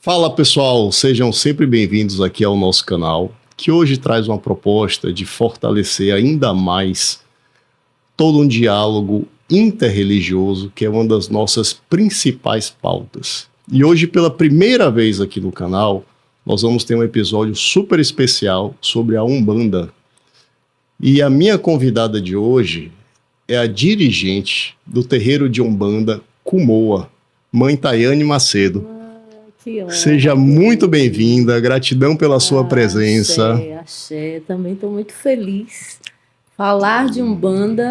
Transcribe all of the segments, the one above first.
Fala pessoal, sejam sempre bem-vindos aqui ao nosso canal, que hoje traz uma proposta de fortalecer ainda mais todo um diálogo interreligioso, que é uma das nossas principais pautas. E hoje, pela primeira vez aqui no canal, nós vamos ter um episódio super especial sobre a Umbanda. E a minha convidada de hoje é a dirigente do terreiro de Umbanda Kumoa, Mãe Tayane Macedo. Que honra, Seja muito bem-vinda, gratidão pela sua presença. Axé. Também estou muito feliz. Falar de Umbanda,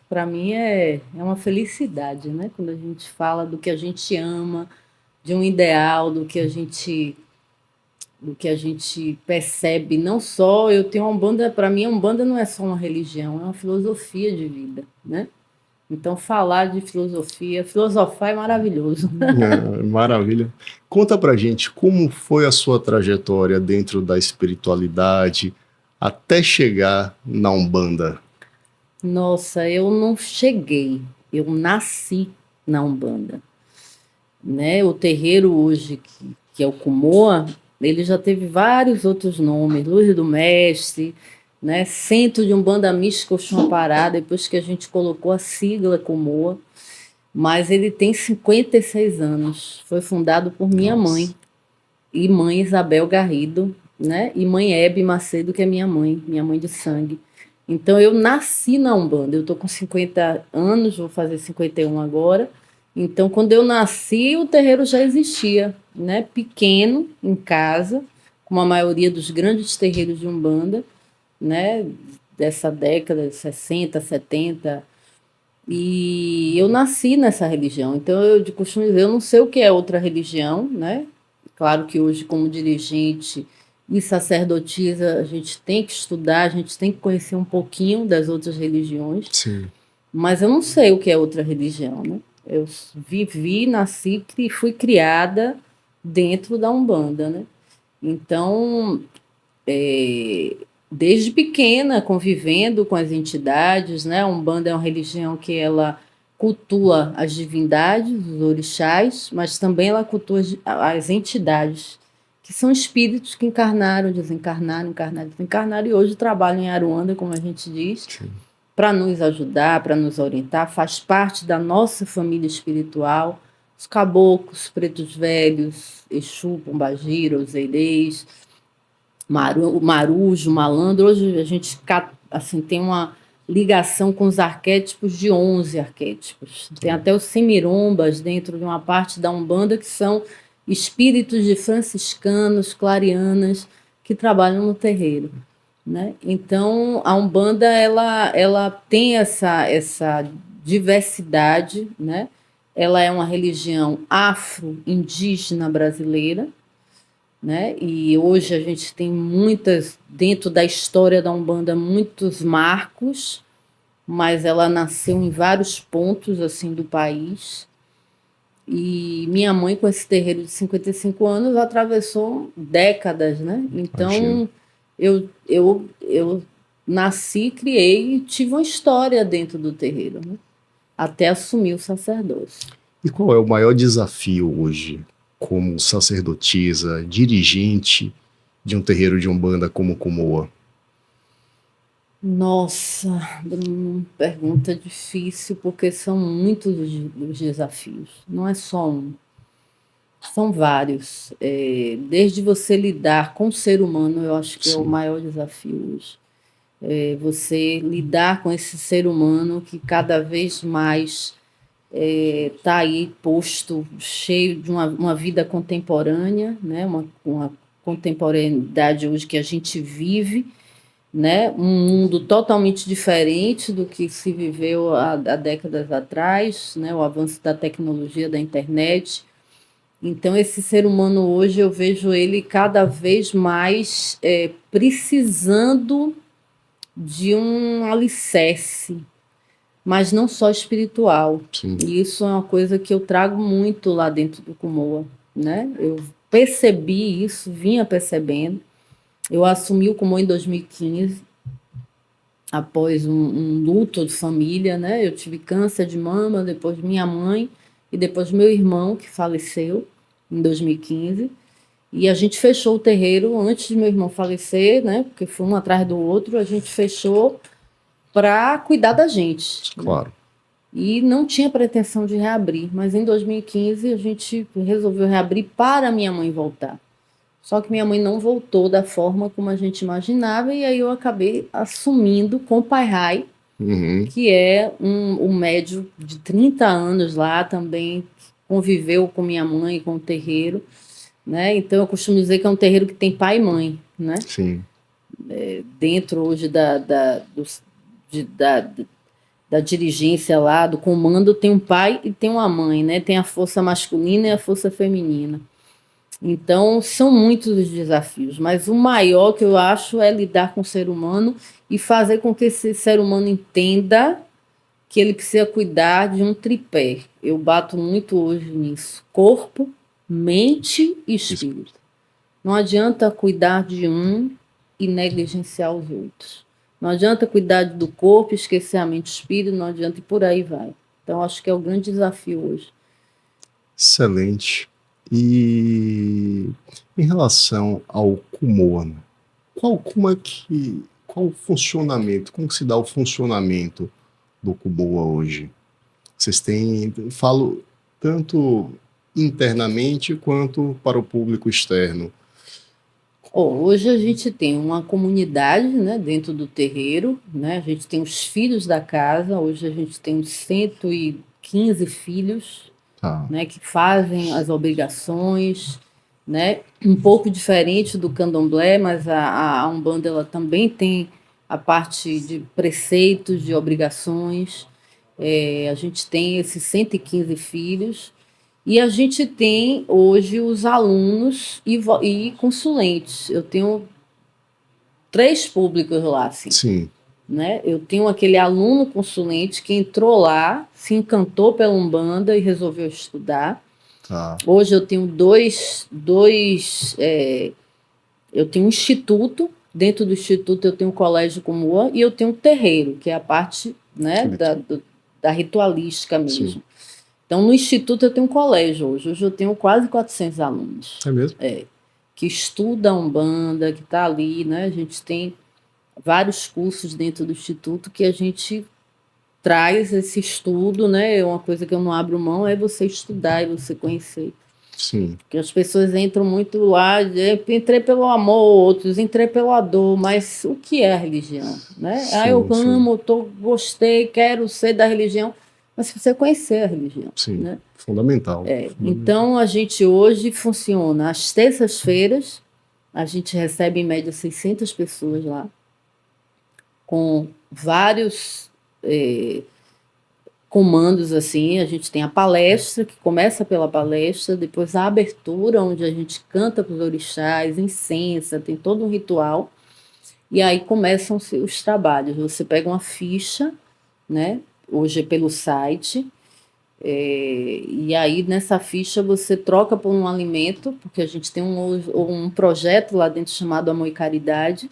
para mim, é uma felicidade, né? Quando a gente fala do que a gente ama, de um ideal, do que a gente percebe. Não só, eu tenho uma Umbanda, para mim, a Umbanda não é só uma religião, é uma filosofia de vida, né? Então, falar de filosofia, filosofar é maravilhoso. Maravilha. Conta pra gente como foi a sua trajetória dentro da espiritualidade até chegar na Umbanda. Nossa, eu não cheguei, eu nasci na Umbanda, né? O terreiro hoje, que é o Kumoa, ele já teve vários outros nomes, Luz do Mestre, né? Centro de Umbanda Mística Oxum-Pará, depois que a gente colocou a sigla Kumoa, mas ele tem 56 anos, foi fundado por minha mãe, e mãe Isabel Garrido, né? E mãe Hebe Macedo, que é minha mãe de sangue. Então, eu nasci na Umbanda. Eu estou com 50 anos, vou fazer 51 agora. Então, quando eu nasci, o terreiro já existia, né? Pequeno, em casa, como a maioria dos grandes terreiros de Umbanda, né? Dessa década de 60, 70. E eu nasci nessa religião. Então, eu de costume dizer, eu não sei o que é outra religião, né? Claro que hoje, como dirigente e sacerdotisa, a gente tem que estudar, a gente tem que conhecer um pouquinho das outras religiões. Sim. Mas eu não sei o que é outra religião, né? Eu vivi, nasci e fui criada dentro da Umbanda, né? Então, desde pequena, convivendo com as entidades, né? A Umbanda é uma religião que ela cultua as divindades, os orixás, mas também ela cultua as entidades, que são espíritos que encarnaram, desencarnaram, encarnaram, desencarnaram, e hoje trabalham em Aruanda, como a gente diz, para nos ajudar, para nos orientar, faz parte da nossa família espiritual, os caboclos, pretos velhos, Exu, Pombagira, os Eirês, Marujo, Malandro. Hoje a gente assim, tem uma ligação com os arquétipos de 11 arquétipos. Tem até os semirombas dentro de uma parte da Umbanda, que são espíritos de franciscanos, clarianas, que trabalham no terreiro, né? Então, a Umbanda ela tem essa diversidade, né? Ela é uma religião afro-indígena brasileira, né? E hoje a gente tem muitas, dentro da história da Umbanda, muitos marcos, mas ela nasceu em vários pontos assim do país. E minha mãe, com esse terreiro de 55 anos, atravessou décadas, né? Então, eu nasci, criei e tive uma história dentro do terreiro, né? Até assumir o sacerdócio. E qual é o maior desafio hoje, como sacerdotisa, dirigente de um terreiro de Umbanda como Kumoa? Nossa, Bruno, pergunta difícil, porque são muitos os desafios. Não é só um, são vários. Desde você lidar com o ser humano, eu acho que é o Sim. maior desafio hoje. Você lidar com esse ser humano que cada vez mais está aí posto, cheio de uma vida contemporânea, né? Uma contemporaneidade hoje que a gente vive, né? Um mundo totalmente diferente do que se viveu há décadas atrás, né? O avanço da tecnologia, da internet. Então, esse ser humano hoje, eu vejo ele cada vez mais precisando de um alicerce, mas não só espiritual. Sim. E isso é uma coisa que eu trago muito lá dentro do Kumoa, né? Eu percebi isso, vinha percebendo. Eu assumi o Kumoa em 2015, após um luto de família, né? Eu tive câncer de mama, depois minha mãe e depois meu irmão, que faleceu, em 2015. E a gente fechou o terreiro antes de meu irmão falecer, né? Porque foi um atrás do outro, a gente fechou para cuidar da gente. Claro. Né? E não tinha pretensão de reabrir, mas em 2015 a gente resolveu reabrir para minha mãe voltar. Só que minha mãe não voltou da forma como a gente imaginava, e aí eu acabei assumindo com o Pai Rai, que é um médium de 30 anos lá, também conviveu com minha mãe, com o terreiro, né? Então eu costumo dizer que é um terreiro que tem pai e mãe, né? Sim. Dentro hoje da dirigência lá, do comando, tem um pai e tem uma mãe, né? Tem a força masculina e a força feminina. Então, são muitos os desafios, mas o maior que eu acho é lidar com o ser humano e fazer com que esse ser humano entenda que ele precisa cuidar de um tripé. Eu bato muito hoje nisso: corpo, mente e espírito. Não adianta cuidar de um e negligenciar os outros. Não adianta cuidar do corpo, esquecer a mente e o espírito, não adianta, e por aí vai. Então, acho que é o grande desafio hoje. Excelente. E em relação ao Kumoa, qual o funcionamento, como que se dá o funcionamento do Kumoa hoje? Vocês têm, falo tanto internamente quanto para o público externo. Hoje a gente tem uma comunidade, né, dentro do terreiro, né? A gente tem os filhos da casa, hoje a gente tem uns 115 filhos, né, que fazem as obrigações, né? Um pouco diferente do candomblé, mas a Umbanda ela também tem a parte de preceitos, de obrigações. A gente tem esses 115 filhos. E a gente tem hoje os alunos e consulentes. Eu tenho 3 públicos lá, assim. Sim. Né? Eu tenho aquele aluno consulente que entrou lá, se encantou pela Umbanda e resolveu estudar. Hoje eu tenho eu tenho um instituto. Dentro do instituto eu tenho um colégio Kumoa e eu tenho um terreiro, que é a parte, né, da ritualística mesmo. Sim. Então, no Instituto eu tenho um colégio hoje. Hoje eu tenho quase 400 alunos. É mesmo? Que estudam Umbanda, que está ali, né? A gente tem vários cursos dentro do Instituto que a gente traz esse estudo, né? Uma coisa que eu não abro mão é você estudar e você conhecer. Sim. Porque as pessoas entram muito lá, entrei pelo amor, outros entrei pela dor, mas o que é a religião? Né? Sim, eu amo, gostei, quero ser da religião. Mas se você conhecer a religião. Sim, né? Fundamental. Então, a gente hoje funciona às terças-feiras, a gente recebe em média 600 pessoas lá, com vários comandos, assim. A gente tem a palestra, que começa pela palestra, depois a abertura, onde a gente canta para os orixás, incensa, tem todo um ritual, e aí começam os trabalhos. Você pega uma ficha, né? Hoje é pelo site, e aí nessa ficha você troca por um alimento, porque a gente tem um projeto lá dentro chamado Amor e Caridade,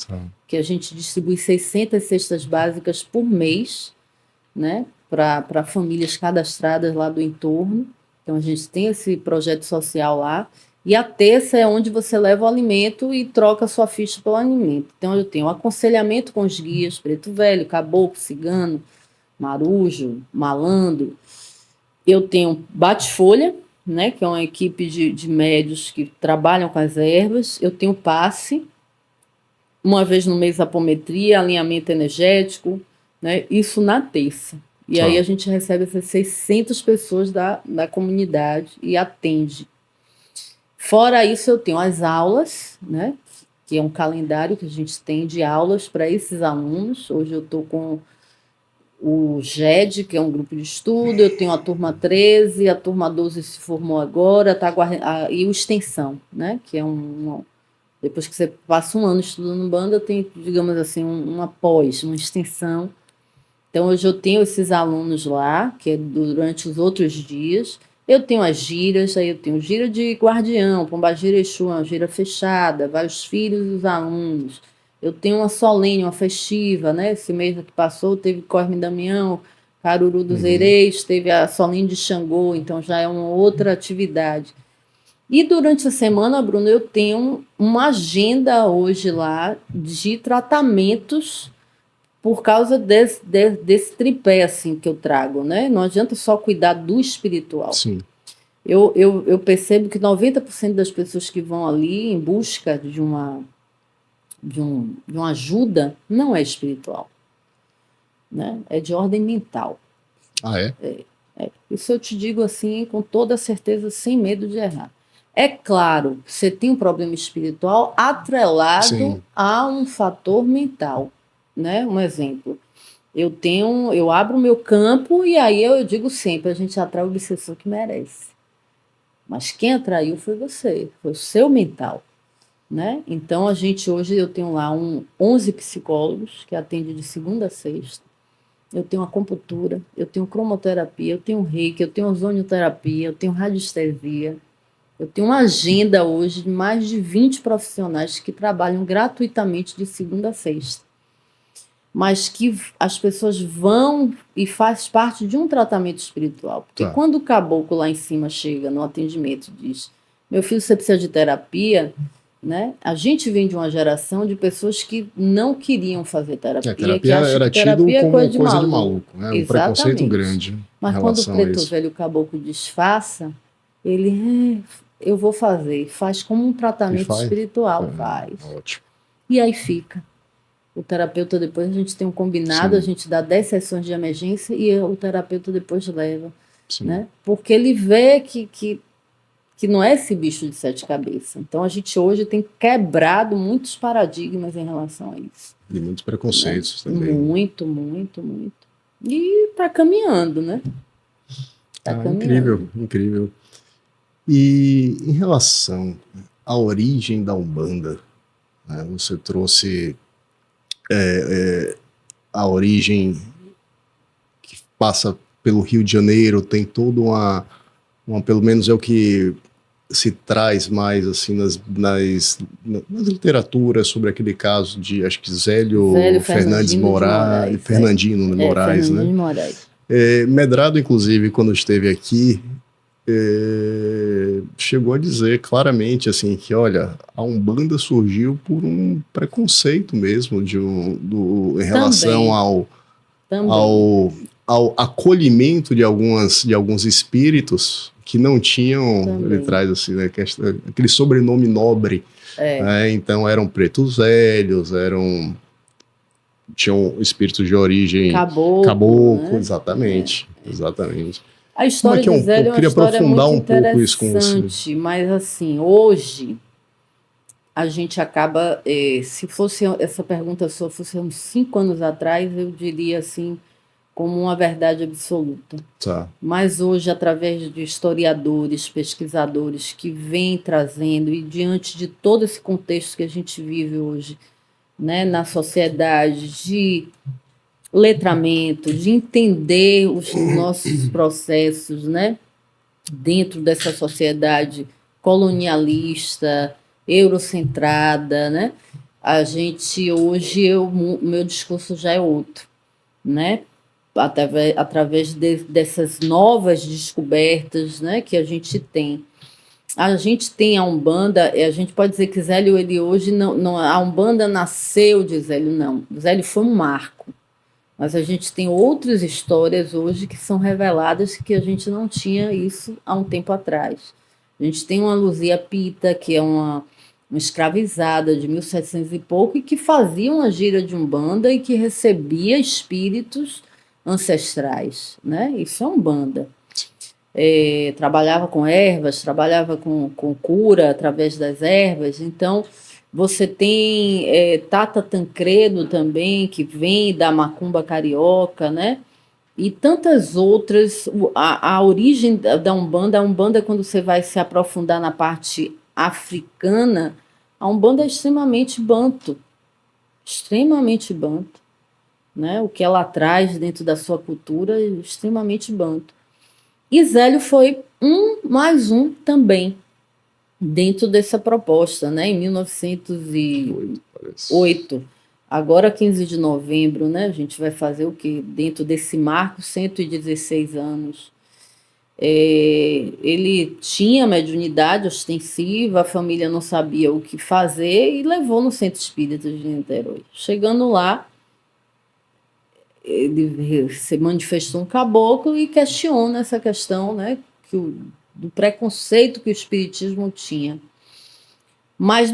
que a gente distribui 600 cestas básicas por mês, né, para famílias cadastradas lá do entorno. Então a gente tem esse projeto social lá, e a terça é onde você leva o alimento e troca a sua ficha pelo alimento. Então eu tenho aconselhamento com os guias, preto velho, caboclo, cigano, marujo, malandro. Eu tenho bate-folha, né, que é uma equipe de médios que trabalham com as ervas. Eu tenho passe, uma vez no mês apometria, alinhamento energético, né, isso na terça. E aí a gente recebe essas 600 pessoas da comunidade e atende. Fora isso, eu tenho as aulas, né, que é um calendário que a gente tem de aulas para esses alunos. Hoje eu estou com o GED, que é um grupo de estudo, eu tenho a turma 13, a turma 12 se formou agora, e o Extensão, né? Que é depois que você passa um ano estudando Umbanda, tem, digamos assim, uma pós, uma extensão. Então, hoje eu tenho esses alunos lá, que é durante os outros dias. Eu tenho as giras, aí eu tenho gira de guardião, Pombagira Exu, uma gira fechada, vários filhos dos alunos. Eu tenho uma solene, uma festiva, né? Esse mês que passou teve Cosme e Damião, Caruru dos Ereis, teve a solene de Xangô, então já é uma outra atividade. E durante a semana, Bruno, eu tenho uma agenda hoje lá de tratamentos por causa desse tripé assim que eu trago, né? Não adianta só cuidar do espiritual. Sim. Eu percebo que 90% das pessoas que vão ali em busca de uma ajuda não é espiritual, né? É de ordem mental. Ah, é? Isso eu te digo assim com toda certeza, sem medo de errar. É claro, você tem um problema espiritual atrelado Sim. a um fator mental, né? Um exemplo. Eu abro o meu campo e aí eu digo sempre, a gente atrai o obsessor que merece. Mas quem atraiu foi você, foi o seu mental, né? Então hoje eu tenho lá 11 psicólogos que atendem de segunda a sexta. Eu tenho acupuntura, eu tenho cromoterapia, eu tenho reiki, eu tenho ozonioterapia, eu tenho radiestesia. Eu tenho uma agenda hoje de mais de 20 profissionais que trabalham gratuitamente de segunda a sexta. Mas que as pessoas vão e faz parte de um tratamento espiritual. Porque quando o caboclo lá em cima chega no atendimento e diz: meu filho, você precisa de terapia, né? A gente vem de uma geração de pessoas que não queriam fazer terapia. Terapia que acham era que terapia tido como coisa de coisa maluco. de maluco, né? Um Exatamente. preconceito grande Mas em quando o relação a preto isso. velho caboclo disfarça, ele, eu vou fazer, faz como um tratamento espiritual, faz. Ótimo. E aí fica. O terapeuta depois, a gente tem um combinado, a gente dá 10 sessões de emergência e o terapeuta depois leva, né? Porque ele vê que não é esse bicho de 7 cabeças. Então a gente hoje tem quebrado muitos paradigmas em relação a isso. E muitos preconceitos, né? Também. Muito, muito, muito. E tá caminhando, né? Tá caminhando. Incrível. E em relação à origem da Umbanda, né, você trouxe a origem que passa pelo Rio de Janeiro, tem toda uma pelo menos é o que se traz mais assim nas literaturas sobre aquele caso de, acho que Zélio Fernandes Moraes, Fernandino Moraes, né? Medrado, inclusive, quando esteve aqui, chegou a dizer claramente assim que, olha, a Umbanda surgiu por um preconceito mesmo em relação ao acolhimento de alguns espíritos que não tinham, ele traz assim, né, aquele sobrenome nobre, né, então eram pretos velhos, tinham espíritos de origem caboclo, né? Exatamente. A história de Zélio é uma história muito interessante, mas assim, hoje a gente acaba, se fosse essa pergunta só fosse uns 5 anos atrás, eu diria assim, como uma verdade absoluta. Mas hoje, através de historiadores, pesquisadores que vêm trazendo, e diante de todo esse contexto que a gente vive hoje, né, na sociedade, de letramento, de entender os nossos processos, né, dentro dessa sociedade colonialista, eurocentrada, né, a gente hoje, meu discurso já é outro, né, através dessas novas descobertas, né, que a gente tem. A gente tem a Umbanda, a gente pode dizer que Zélio, ele hoje, não, a Umbanda nasceu de Zélio, não. Zélio foi um marco. Mas a gente tem outras histórias hoje que são reveladas que a gente não tinha isso há um tempo atrás. A gente tem uma Luzia Pita, que é uma escravizada de 1700 e pouco, e que fazia uma gira de Umbanda e que recebia espíritos ancestrais, né? Isso é Umbanda. Trabalhava com ervas, trabalhava com cura através das ervas. Então, você tem Tata Tancredo também, que vem da macumba carioca, né? E tantas outras. A origem da Umbanda, a Umbanda, quando você vai se aprofundar na parte africana, a Umbanda é extremamente banto. Extremamente banto. Né? O que ela traz dentro da sua cultura é extremamente banto. E Zélio foi mais um também, dentro dessa proposta, né? Em 1908. Agora, 15 de novembro, né? A gente vai fazer o quê? Dentro desse marco, 116 anos. Ele tinha mediunidade ostensiva, a família não sabia o que fazer e levou no Centro Espírita de Niterói. Chegando lá, ele se manifestou um caboclo e questiona essa questão, né, do preconceito que o espiritismo tinha. Mas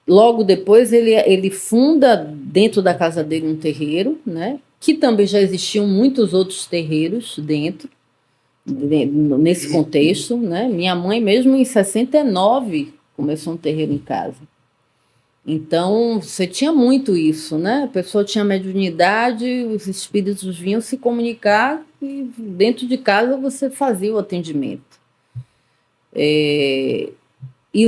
logo depois, ele funda dentro da casa dele um terreiro, né, que também já existiam muitos outros terreiros nesse contexto, né? Minha mãe mesmo em 69 começou um terreiro em casa. Então, você tinha muito isso, né? A pessoa tinha mediunidade, os espíritos vinham se comunicar e dentro de casa você fazia o atendimento. E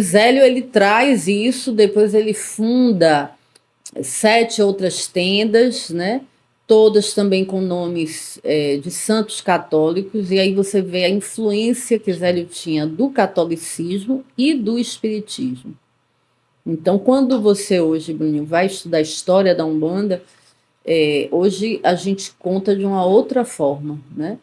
Zélio, ele traz isso, depois ele funda 7 outras tendas, né? Todas também com nomes de santos católicos, e aí você vê a influência que Zélio tinha do catolicismo e do espiritismo. Então, quando você hoje, Bruninho, vai estudar a história da Umbanda, hoje a gente conta de uma outra forma, né?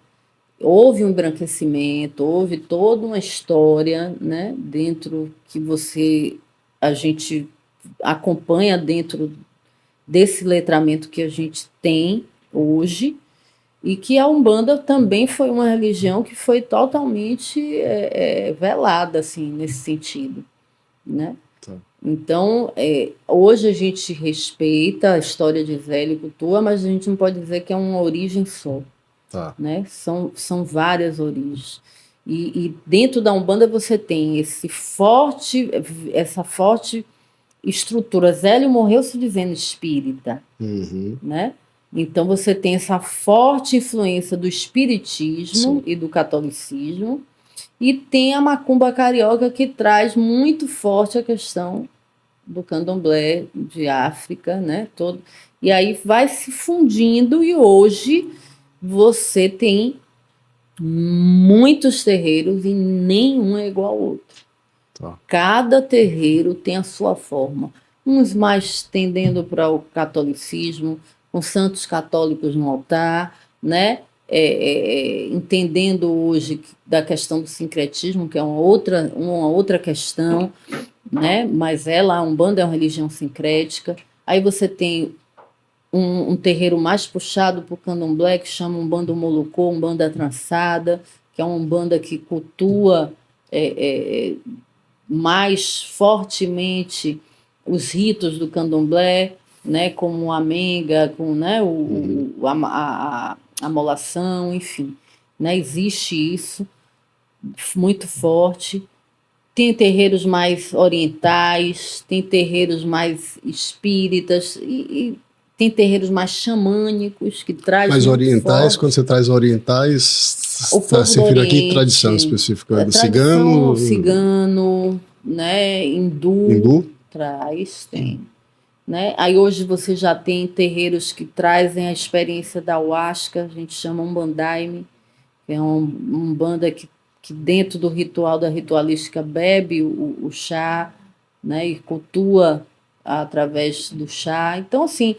Houve um embranquecimento, houve toda uma história, né, dentro que a gente acompanha dentro desse letramento que a gente tem hoje, e que a Umbanda também foi uma religião que foi totalmente velada, assim, nesse sentido, né? Tá. Então, hoje a gente respeita a história de Zélio e Cultua, mas a gente não pode dizer que é uma origem só. Tá. Né? São várias origens. E dentro da Umbanda você tem essa forte estrutura. Zélio morreu se dizendo espírita. Uhum. Né? Então você tem essa forte influência do espiritismo Sim. e do catolicismo, e tem a macumba carioca que traz muito forte a questão do candomblé de África, né? E aí vai se fundindo, e hoje você tem muitos terreiros e nenhum é igual ao outro. Tá. Cada terreiro tem a sua forma. Uns mais tendendo para o catolicismo, com santos católicos no altar, né? Entendendo hoje da questão do sincretismo, que é uma outra questão, né? Mas a Umbanda é uma religião sincrética. Aí você tem um terreiro mais puxado para o candomblé, que chama Umbanda Molocô, Umbanda Trançada, que é uma Umbanda que cultua mais fortemente os ritos do candomblé, né, como a menga, com, né, a amolação, enfim. Né, existe isso muito forte. Tem terreiros mais orientais, tem terreiros mais espíritas e tem terreiros mais xamânicos que traz Mas muito orientais, forte. quando você traz orientais, O povo se do refere aqui Oriente, tradição específica do tradição cigano? cigano, né, hindu, tem. Né? Aí hoje você já tem terreiros que trazem a experiência da Huasca, a gente chama Umbandaime, que é um banda que dentro do ritual da ritualística bebe o chá, né, e cultua através do chá. Então, assim,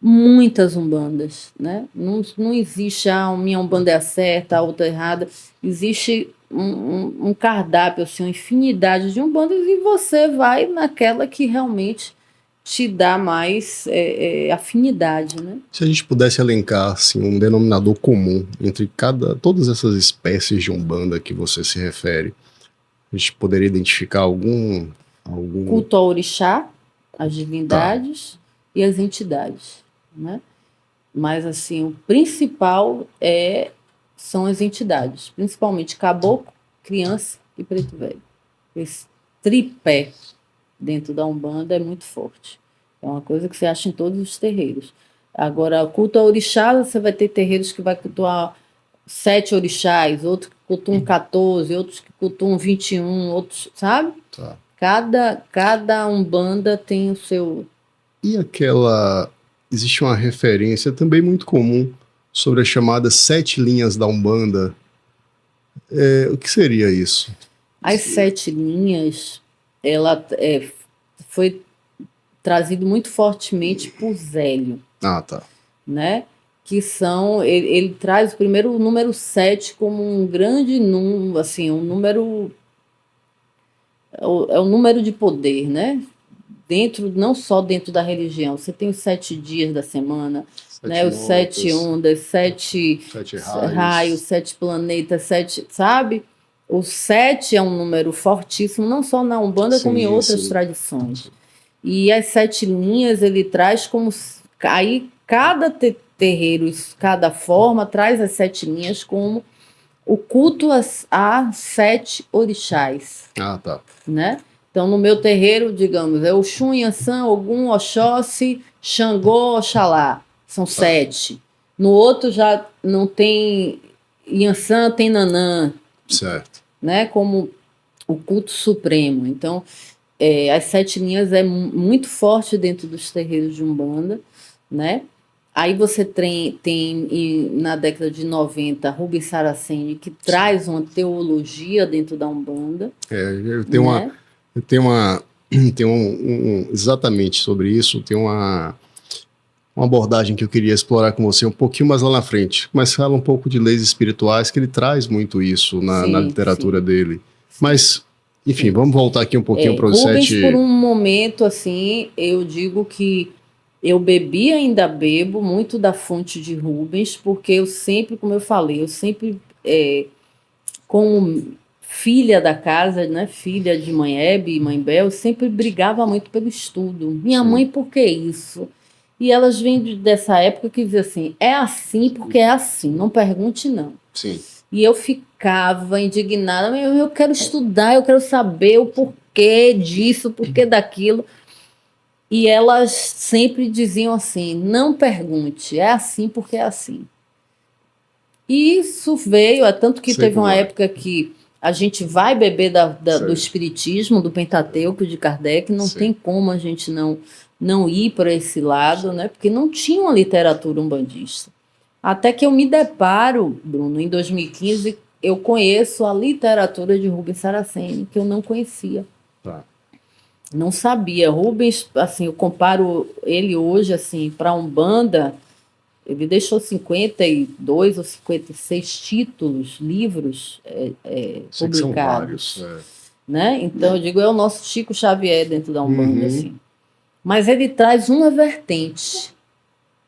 muitas umbandas, né? Não existe a minha umbanda é a certa, a outra errada. Existe um cardápio, assim, uma infinidade de umbandas, e você vai naquela que realmente te dá mais afinidade, né? Se a gente pudesse elencar assim, um denominador comum entre todas essas espécies de umbanda que você se refere, a gente poderia identificar algum... Culto ao orixá, as divindades e as entidades, né? Mas, assim, o principal são as entidades, principalmente caboclo, criança e preto velho. Esse tripé dentro da Umbanda é muito forte. É uma coisa que você acha em todos os terreiros. Agora, culto ao orixá, você vai ter terreiros que vai cultuar 7 orixás, outros que cultuam 14, outros que cultuam 21, outros, sabe? Tá. Cada Umbanda tem o seu... E existe uma referência também muito comum sobre as chamadas 7 linhas da Umbanda. O que seria isso? As 7 linhas, ela foi trazido muito fortemente por Zélio. Ah, tá. Né? que são, ele traz primeiro o número 7 como um grande número, assim, um número, é o número de poder, né? Dentro, não só dentro da religião, você tem os 7 dias da semana, né? Os 7 ondas, 7 raios, 7 planetas, 7, sabe? O 7 é um número fortíssimo, não só na Umbanda, como em outras tradições. E as 7 linhas ele traz como, aí cada terreiro, cada forma, traz as 7 linhas como o culto a 7 orixás. Ah, tá. Né? Então, no meu terreiro, digamos, é Oxum, Yansan, Ogum, Oxóssi, Xangô, Oxalá. São 7. No outro já não tem Yansan, tem Nanã. Certo. Né? Como o culto supremo. Então, as 7 linhas é muito forte dentro dos terreiros de Umbanda, né? Aí você tem na década de 90, Rubens Saraceni, que traz uma teologia dentro da Umbanda. Eu tenho exatamente sobre isso, tem uma abordagem que eu queria explorar com você um pouquinho mais lá na frente, mas fala um pouco de leis espirituais, que ele traz muito isso na literatura dele. Mas, enfim, vamos voltar aqui um pouquinho para os Rubens, 7... por um momento, assim, eu digo que eu bebi e ainda bebo muito da fonte de Rubens, porque eu sempre, como eu falei, eu sempre, como filha da casa, né, filha de mãe Hebe e mãe Bel, eu sempre brigava muito pelo estudo. Minha mãe, por que isso? E elas vêm dessa época que dizem assim, é assim porque é assim, não pergunte não. Sim. E eu ficava indignada, eu quero estudar, eu quero saber o porquê disso, o porquê daquilo. E elas sempre diziam assim, não pergunte, é assim porque é assim. E isso veio, tanto que teve uma época que a gente vai beber do espiritismo, do Pentateuco de Kardec, não tem como a gente não ir para esse lado, né? Porque não tinha uma literatura umbandista. Até que eu me deparo, Bruno, em 2015, eu conheço a literatura de Rubens Saraceni, que eu não conhecia. Tá. Não sabia. Rubens, assim, eu comparo ele hoje, assim, para Umbanda, ele deixou 52 ou 56 títulos, livros publicados. São vários. Né? Então, eu digo, é o nosso Chico Xavier dentro da Umbanda, assim. Mas ele traz uma vertente,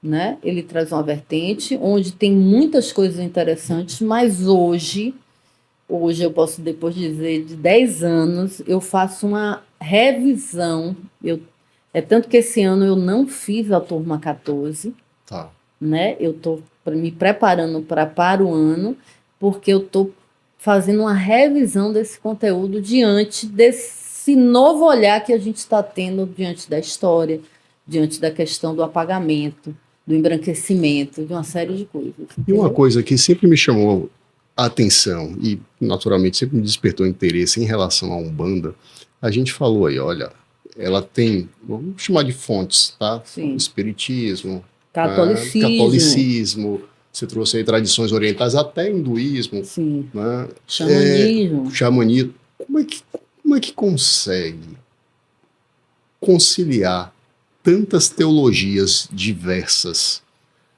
né? Ele traz uma vertente onde tem muitas coisas interessantes, mas hoje eu posso depois dizer, de 10 anos, eu faço uma revisão. É tanto que esse ano eu não fiz a turma 14. Tá. Né? Eu estou me preparando para o ano, porque eu estou fazendo uma revisão desse conteúdo diante desse novo olhar que a gente está tendo diante da história, diante da questão do apagamento, do embranquecimento, de uma série de coisas. Entendeu? E uma coisa que sempre me chamou a atenção e, naturalmente, sempre me despertou interesse em relação à Umbanda, a gente falou aí, olha, ela tem, vamos chamar de fontes, tá? Sim. Espiritismo, catolicismo, você trouxe aí tradições orientais, até hinduísmo. Sim. Né? Xamanismo. Como é que consegue conciliar tantas teologias diversas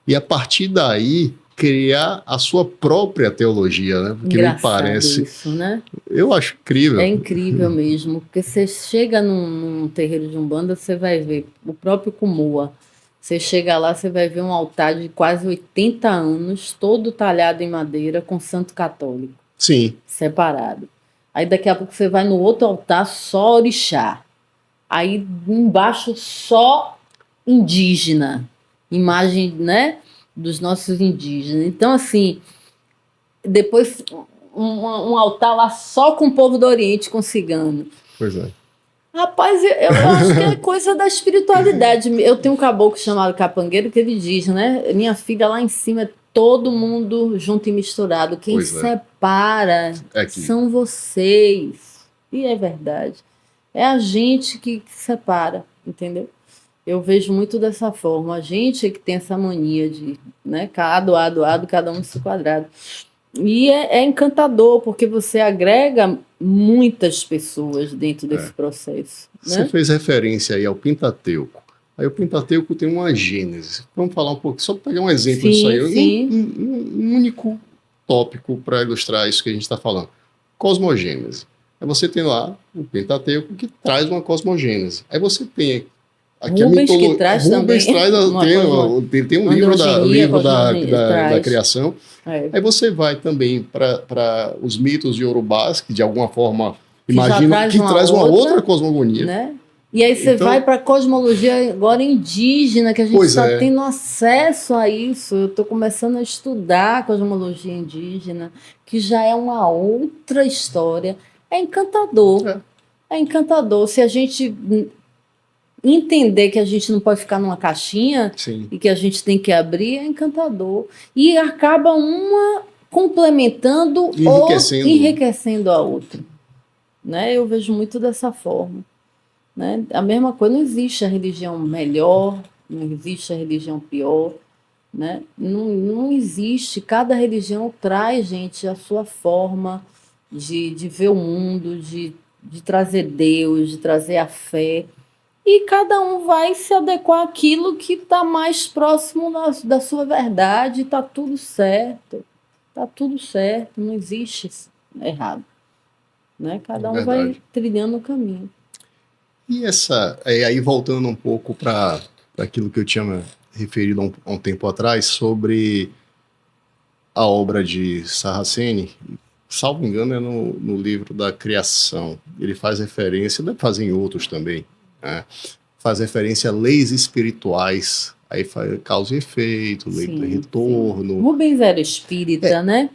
e, a partir daí, criar a sua própria teologia, né? Porque me parece... isso, né? Eu acho incrível. É incrível mesmo, porque você chega num terreiro de Umbanda, você vai ver o próprio Kumoa. Você chega lá, você vai ver um altar de quase 80 anos, todo talhado em madeira, com santo católico. Sim. Separado. Aí daqui a pouco você vai no outro altar, só orixá. Aí embaixo só indígena. Imagem, né, dos nossos indígenas. Então, assim, depois um altar lá só com o povo do Oriente, com cigano. Pois é. Rapaz, eu acho que é coisa da espiritualidade. Eu tenho um caboclo chamado Capangueiro que ele diz, né? Minha filha lá em cima é todo mundo junto e misturado. Quem separa são vocês. E é verdade. É a gente que separa, entendeu? Eu vejo muito dessa forma. A gente é que tem essa mania de, né? Cada um no seu quadrado. E é encantador, porque você agrega muitas pessoas dentro desse processo. Você fez referência aí ao Pentateuco. Aí o Pentateuco tem uma Gênese. Vamos falar um pouco, só para pegar um exemplo disso aí. Sim. Um único tópico para ilustrar isso que a gente está falando. Cosmogênese. Aí você tem lá o Pentateuco que traz uma cosmogênese. Aí você tem aqui Rubens que traz Rubens também tem um livro da criação. É. Aí você vai também para os mitos de Yorubás, que de alguma forma imagina que traz uma outra cosmogonia. Né? E aí você vai para a cosmologia agora indígena, que a gente está tendo acesso a isso. Eu estou começando a estudar a cosmologia indígena, que já é uma outra história. É encantador. É encantador. Se a gente entender que a gente não pode ficar numa caixinha e que a gente tem que abrir, é encantador. E acaba uma complementando ou enriquecendo a outra. Né? Eu vejo muito dessa forma. Né? A mesma coisa, não existe a religião melhor, não existe a religião pior. Né? Não existe. Cada religião traz, gente, a sua forma de ver o mundo, de trazer Deus, de trazer a fé. E cada um vai se adequar àquilo que está mais próximo da sua verdade. Está tudo certo. Está tudo certo. Não existe errado. Né? Cada um vai trilhando o caminho. E aí voltando um pouco para aquilo que eu tinha referido há um tempo atrás, sobre a obra de Sarraceni, salvo engano é no livro da Criação, ele faz referência, deve fazer em outros também, né? Faz referência a leis espirituais, aí faz causa e efeito, lei do retorno. Sim. Rubens era espírita, né?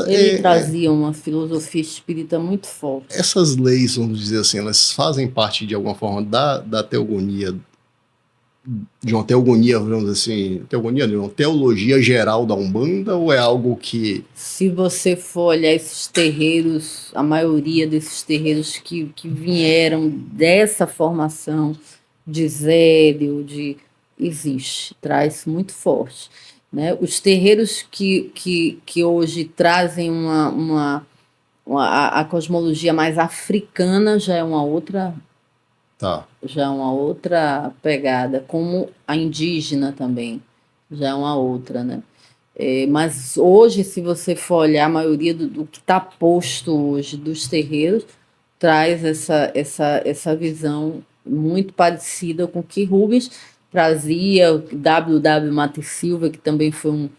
Ele trazia uma filosofia espírita muito forte. Essas leis, vamos dizer assim, elas fazem parte de alguma forma da teogonia, de uma teogonia, vamos dizer assim, uma teologia geral da Umbanda, ou é algo que... Se você for olhar esses terreiros, a maioria desses terreiros que vieram dessa formação de Zélio, existe, traz muito forte. Né? Os terreiros que hoje trazem a cosmologia mais africana já é uma outra pegada, como a indígena também já é uma outra, né? Mas hoje, se você for olhar, a maioria do que está posto hoje dos terreiros traz essa visão muito parecida com o que Rubens trazia, o W.W. Mate Silva, que também foi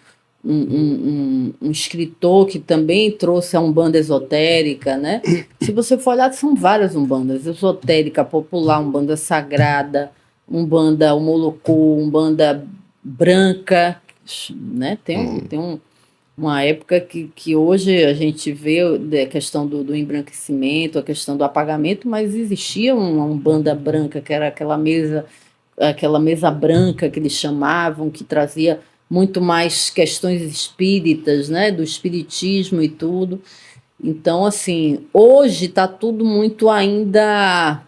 um escritor que também trouxe a Umbanda esotérica, né? Se você for olhar, são várias Umbandas, esotérica, popular, Umbanda sagrada, Umbanda Molocô, Umbanda branca, né? Tem uma época que hoje a gente vê a questão do embranquecimento, a questão do apagamento, mas existia uma Umbanda branca, que era aquela mesa branca que eles chamavam, que trazia muito mais questões espíritas, né, do espiritismo e tudo. Então, assim, hoje está tudo muito ainda,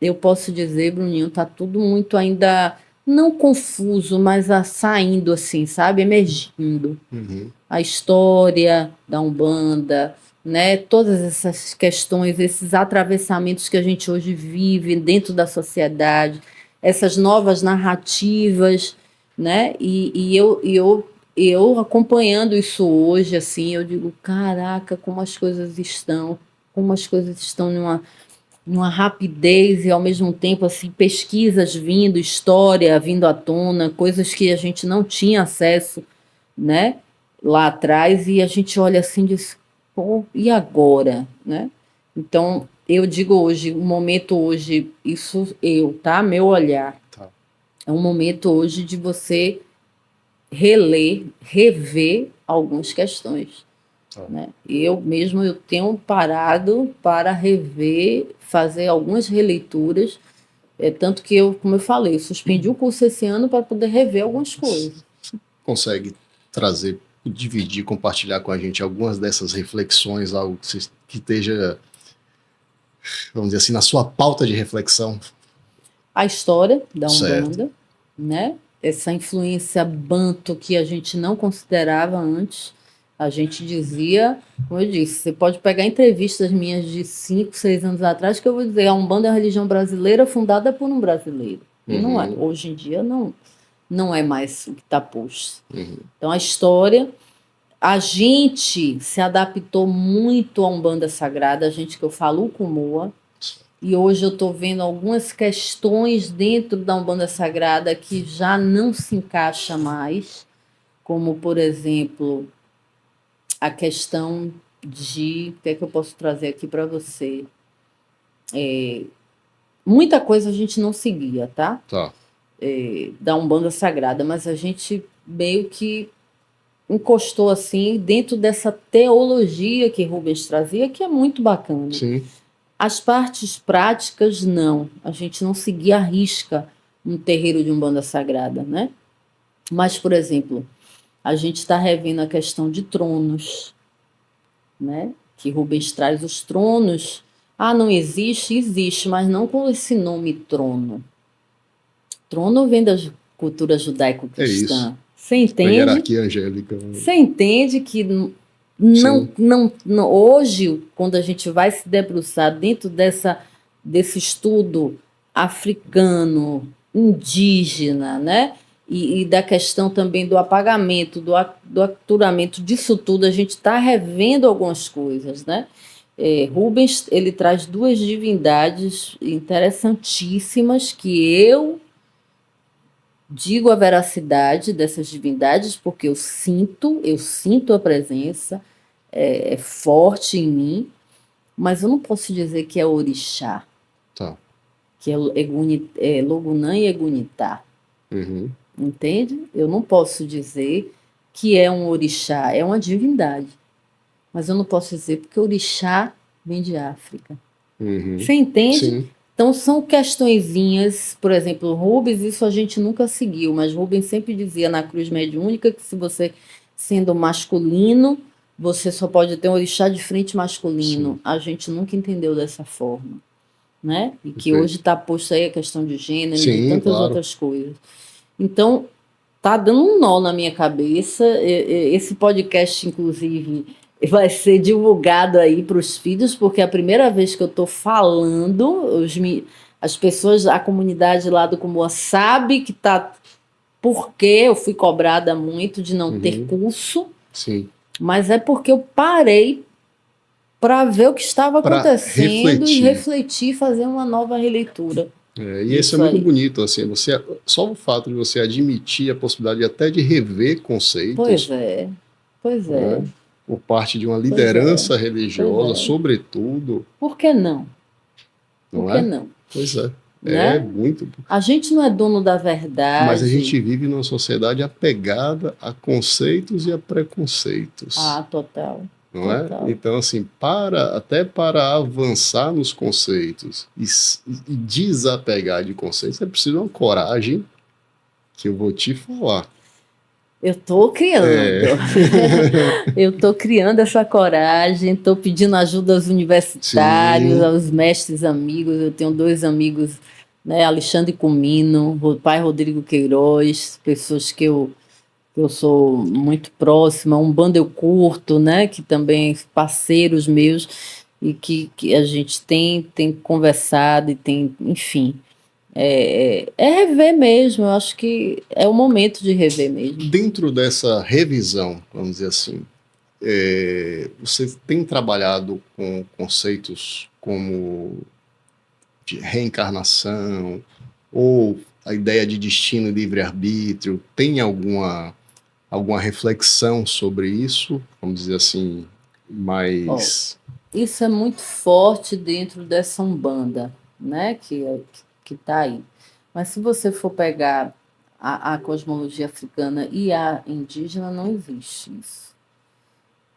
eu posso dizer, Bruninho, está tudo muito ainda, não confuso, mas saindo assim, sabe, emergindo. A história da Umbanda, né, todas essas questões, esses atravessamentos que a gente hoje vive dentro da sociedade, essas novas narrativas, né? E eu acompanhando isso hoje, assim, eu digo, caraca, como as coisas estão numa rapidez e ao mesmo tempo assim, pesquisas vindo, história vindo à tona, coisas que a gente não tinha acesso, né? Lá atrás, e a gente olha assim e diz, pô, e agora, né? Então, eu digo hoje, o momento hoje, meu olhar, é um momento hoje de você rever algumas questões. Né? Eu tenho parado para rever, fazer algumas releituras, tanto que como eu falei, eu suspendi o curso esse ano para poder rever algumas coisas. Você consegue trazer, dividir, compartilhar com a gente algumas dessas reflexões, algo que esteja, vamos dizer assim, na sua pauta de reflexão? A história da Umbanda, né? Essa influência banto que a gente não considerava antes. A gente dizia, como eu disse, você pode pegar entrevistas minhas de 5, 6 anos atrás, que eu vou dizer, a Umbanda é uma religião brasileira fundada por um brasileiro. Não é, hoje em dia não é mais o que está posto. Então, a história, a gente se adaptou muito à Umbanda Sagrada, a gente que eu falo Kumoa, e hoje eu estou vendo algumas questões dentro da Umbanda Sagrada que já não se encaixa mais, como, por exemplo, a questão de... O que é que eu posso trazer aqui para você? Muita coisa a gente não seguia, tá? Tá. Da Umbanda Sagrada, mas a gente meio que encostou assim dentro dessa teologia que Rubens trazia, que é muito bacana. Sim. As partes práticas, não. A gente não seguia à risca um terreiro de Umbanda Sagrada, né? Mas, por exemplo, a gente está revendo a questão de tronos, né? Que Rubens traz os tronos. Ah, não existe? Existe, mas não com esse nome trono. Trono vem da cultura judaico-cristã. É isso. Você entende? A hierarquia angélica. Você entende que não, hoje, quando a gente vai se debruçar dentro desse estudo africano, indígena, né? E da questão também do apagamento, do aturamento disso tudo, a gente está revendo algumas coisas, né? Rubens, ele traz duas divindades interessantíssimas que eu digo a veracidade dessas divindades porque eu sinto a presença, é forte em mim, mas eu não posso dizer que é orixá, Tá. que é Logunã e Egunitá, entende? Eu não posso dizer que é um orixá, é uma divindade, mas eu não posso dizer porque orixá vem de África. Você entende? Sim. Então, são questõezinhas, por exemplo, Rubens, isso a gente nunca seguiu, mas Rubens sempre dizia na cruz mediúnica que se você, sendo masculino, você só pode ter um orixá de frente masculino. Sim. A gente nunca entendeu dessa forma, né? E que Perfeito. hoje está posto aí a questão de gênero e Sim, de tantas claro. outras coisas. Então, tá dando um nó na minha cabeça. Esse podcast, inclusive, vai ser divulgado aí para os filhos, porque é a primeira vez que eu estou falando, as pessoas, a comunidade lá do Kumoa sabe que tá, porque eu fui cobrada muito de não ter curso, Sim. mas é porque eu parei para ver o que estava Pra acontecendo e refletir. refletir, fazer uma nova releitura. E isso é muito bonito, assim, só o fato de você admitir a possibilidade até de rever conceitos. Pois é. Né, por parte de uma liderança religiosa, sobretudo. Por que não? Não Por que é? não? Pois é. Né? É muito. A gente não é dono da verdade. Mas a gente vive numa sociedade apegada a conceitos e a preconceitos. Ah, total. Não é? Então, assim, até para avançar nos conceitos e desapegar de conceitos, é preciso uma coragem que eu vou te falar. Eu estou criando. Eu estou criando essa coragem, estou pedindo ajuda aos universitários, aos mestres amigos. Eu tenho 2 amigos, né, Alexandre Comino, o pai Rodrigo Queiroz, pessoas que eu sou muito próxima, Umbanda eu curto, né, que também parceiros meus, e que a gente tem conversado e tem, enfim... É rever mesmo, eu acho que é o momento de rever mesmo. Dentro dessa revisão, vamos dizer assim, você tem trabalhado com conceitos como de reencarnação ou a ideia de destino e livre-arbítrio? Tem alguma reflexão sobre isso? Vamos dizer assim, mais... Isso é muito forte dentro dessa Umbanda, né, que está aí. Mas se você for pegar a cosmologia africana e a indígena, não existe isso,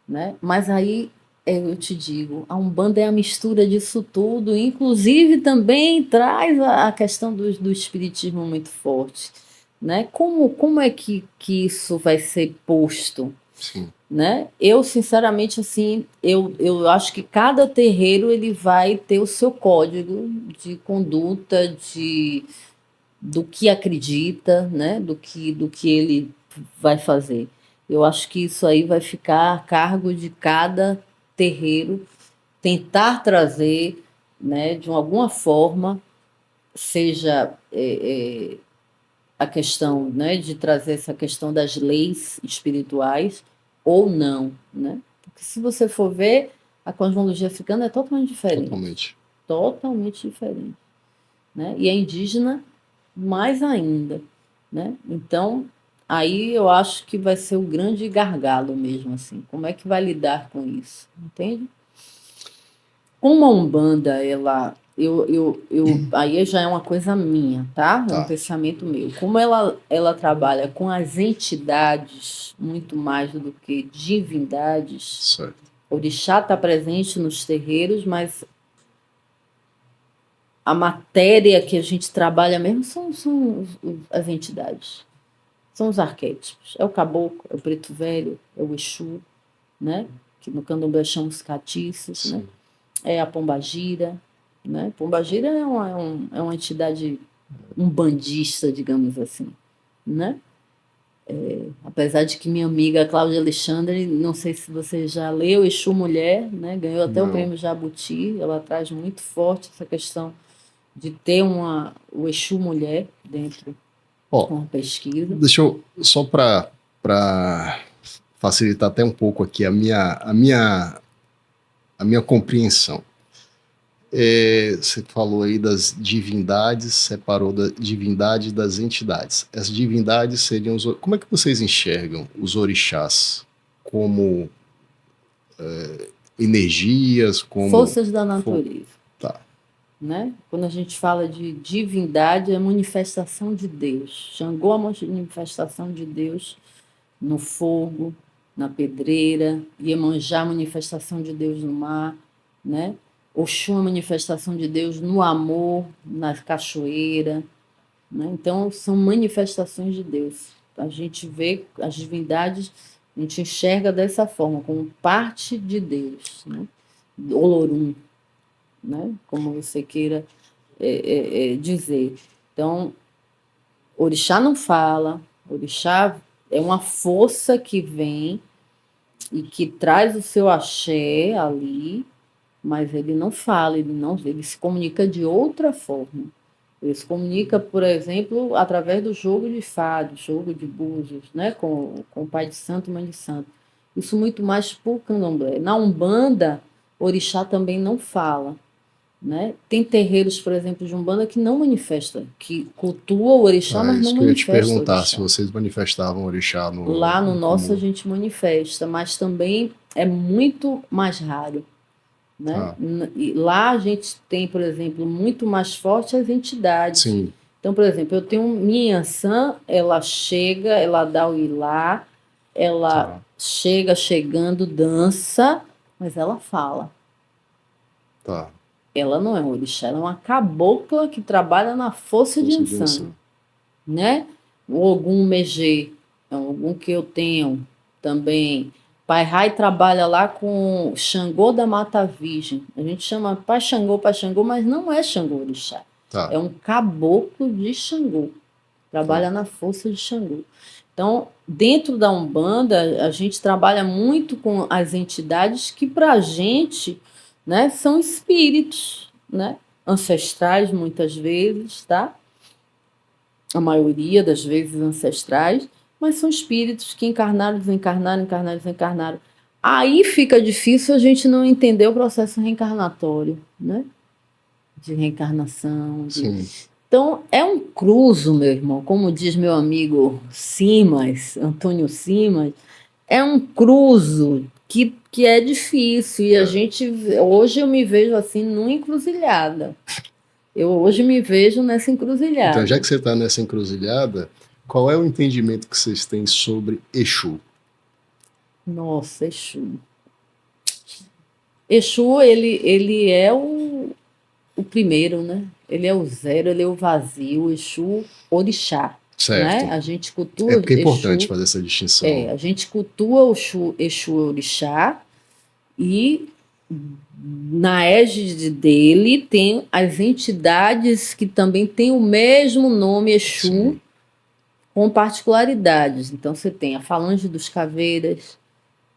né? Mas aí eu te digo, a Umbanda é a mistura disso tudo, inclusive também traz a questão do espiritismo muito forte, né? Como é que isso vai ser posto? Sim. Né? Eu, sinceramente, assim, eu acho que cada terreiro ele vai ter o seu código de conduta, do que acredita, né? do que ele vai fazer. Eu acho que isso aí vai ficar a cargo de cada terreiro tentar trazer, né, de alguma forma, seja a questão, né, de trazer essa questão das leis espirituais ou não, né? Porque se você for ver, a cosmologia africana é totalmente diferente. Totalmente diferente, né? E a indígena mais ainda, né? Então, aí eu acho que vai ser o grande gargalo mesmo, assim. Como é que vai lidar com isso, entende? Como a Umbanda, aí já é uma coisa minha, tá? É um pensamento meu. Como ela trabalha com as entidades muito mais do que divindades, certo. Orixá está presente nos terreiros, mas a matéria que a gente trabalha mesmo são as entidades, são os arquétipos. É o caboclo, é o preto velho, é o Exu, né? Que no candomblé chamam os catiços, né? É a pombagira, né? Pombagira é uma entidade umbandista, digamos assim, né? Apesar de que minha amiga Cláudia Alexandre, não sei se você já leu Exu Mulher, né? Ganhou até o prêmio Jabuti, ela traz muito forte essa questão de ter o Exu Mulher dentro de uma pesquisa. Deixa eu, só para facilitar até um pouco aqui a minha compreensão. Você falou aí das divindades, separou da divindade das entidades. As divindades seriam como é que vocês enxergam os orixás? Como energias, como forças da natureza. Tá. Né? Quando a gente fala de divindade, é manifestação de Deus. Xangô é a manifestação de Deus no fogo, na pedreira, Iemanjá, manifestação de Deus no mar, né? Oxum, manifestação de Deus no amor, na cachoeira, né? Então, são manifestações de Deus. A gente vê as divindades, a gente enxerga dessa forma, como parte de Deus, né? Olorum, né? Como você queira dizer. Então, orixá não fala, orixá é uma força que vem e que traz o seu axé ali, mas ele não fala, ele se comunica de outra forma. Ele se comunica, por exemplo, através do jogo de fado, jogo de búzios, né? com o pai de santo e mãe de santo. Isso muito mais por candomblé. Na Umbanda, orixá também não fala. Né? Tem terreiros, por exemplo, de Umbanda que não manifesta, que cultua o orixá, mas não manifesta. Eu ia te perguntar se vocês manifestavam orixá lá no nosso a gente manifesta, mas também é muito mais raro. Né? E lá a gente tem, por exemplo, muito mais forte as entidades. Sim. Então, por exemplo, eu tenho minha Yansan, ela chega, ela dá o ilá, ela chegando, dança, mas ela fala. Tá. Ela não é um orixá, ela é uma cabocla que trabalha na força de Yansan, né? O Ogum Megê é um Ogum que eu tenho também. Pai Rai trabalha lá com Xangô da Mata Virgem. A gente chama Pai Xangô, mas não é Xangô orixá. Tá. É um caboclo de Xangô. Trabalha na força de Xangô. Então, dentro da Umbanda, a gente trabalha muito com as entidades que, para a gente, né, são espíritos, né, ancestrais, muitas vezes, tá? A maioria das vezes ancestrais, mas são espíritos que encarnaram, desencarnaram. Aí fica difícil a gente não entender o processo reencarnatório, né? De reencarnação. Então, é um cruzo, meu irmão, como diz meu amigo Simas, Antônio Simas, é um cruzo que é difícil. E a gente, hoje eu me vejo assim, numa encruzilhada. Eu hoje me vejo nessa encruzilhada. Então, já que você está nessa encruzilhada, qual é o entendimento que vocês têm sobre Exu? Nossa, Exu. Exu, ele é o primeiro, né? Ele é o zero, ele é o vazio, Exu, orixá. Certo. Né? A gente cultua porque é importante fazer essa distinção. A gente cultua o Exu orixá e na égide dele tem as entidades que também têm o mesmo nome Exu, com particularidades. Então você tem a Falange dos Caveiras,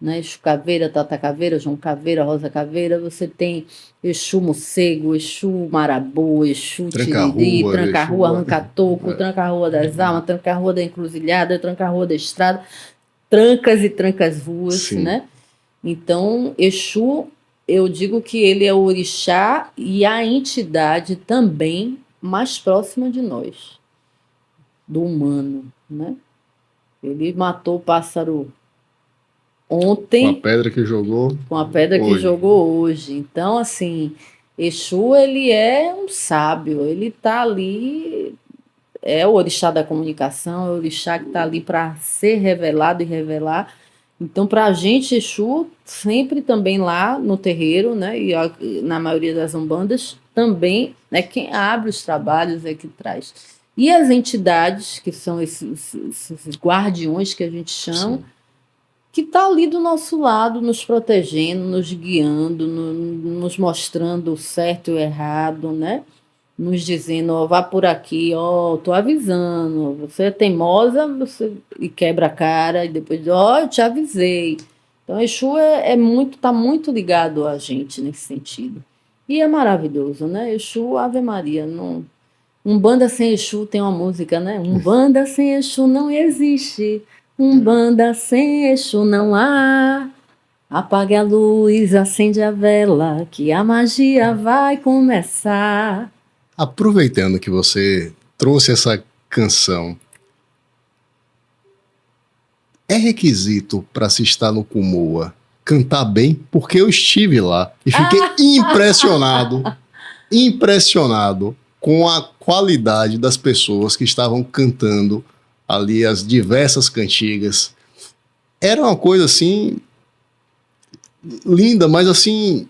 né? Exu Caveira, Tata Caveira, João Caveira, Rosa Caveira, você tem Exu Morcego, Exu Marabu, Exu Tiriri, Tranca-rua, Tranca-Rua, Exu. Arranca-Toco, Tranca-Rua das Almas, Tranca-Rua da Encruzilhada, Tranca-Rua da Estrada, trancas e trancas-ruas, Sim, né? Então, Exu, eu digo que ele é o orixá e a entidade também mais próxima de nós, do humano, né? Ele matou o pássaro com a ontem pedra que jogou com a pedra que hoje. jogou hoje. Então, assim, Exu, ele é um sábio, ele está ali, é o orixá da comunicação, é o orixá que está ali para ser revelado e revelar. Então, para a gente, Exu, sempre também lá no terreiro, né, na maioria das umbandas, também é quem abre os trabalhos, é que traz. E as entidades, que são esses guardiões que a gente chama, Sim. que está ali do nosso lado, nos protegendo, nos guiando, nos mostrando o certo e o errado, né? Nos dizendo, ó, vá por aqui, ó, tô avisando, você é teimosa, e quebra a cara, e depois, ó, eu te avisei. Então, Exu tá muito ligado a gente nesse sentido. E é maravilhoso, né? Exu, Ave Maria, não... Umbanda sem Exu tem uma música, né? Umbanda sem Exu não existe. Umbanda sem Exu não há. Apague a luz, acende a vela, que a magia vai começar. Aproveitando que você trouxe essa canção, é requisito para se estar no Kumoa cantar bem? Porque eu estive lá e fiquei impressionado com a qualidade das pessoas que estavam cantando ali as diversas cantigas. Era uma coisa assim linda, mas assim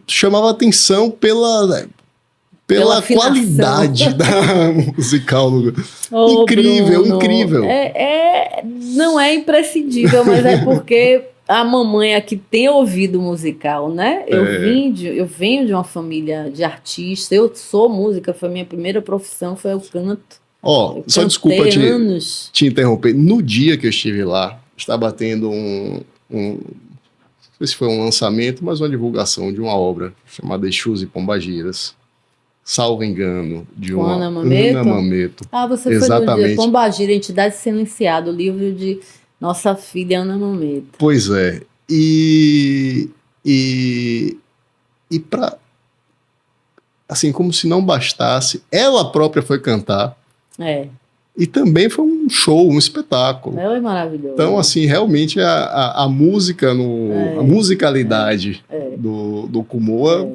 chamava atenção pela afinação. qualidade da musical. Ô, Incrível, Bruno, incrível. não é imprescindível, mas é porque a mamãe aqui tem ouvido musical, né? Eu venho de uma família de artistas, eu sou música, foi minha primeira profissão, foi o canto. Ó, Eu só cantei desculpa anos. te interromper. No dia que eu estive lá, estava tendo não sei se foi um lançamento, mas uma divulgação de uma obra chamada Exus e Pombagiras. Salvo engano, de Com uma Ana Ana Mameto? Mameto. Ah, você foi no dia Exatamente. Pombagira, Entidade Silenciada, o livro de nossa filha Ana Mameto. Pois é. E para assim, como se não bastasse, ela própria foi cantar. É, E também foi um show, um espetáculo. ela é maravilhosa. Então, assim, realmente a música, a musicalidade do Kumoa,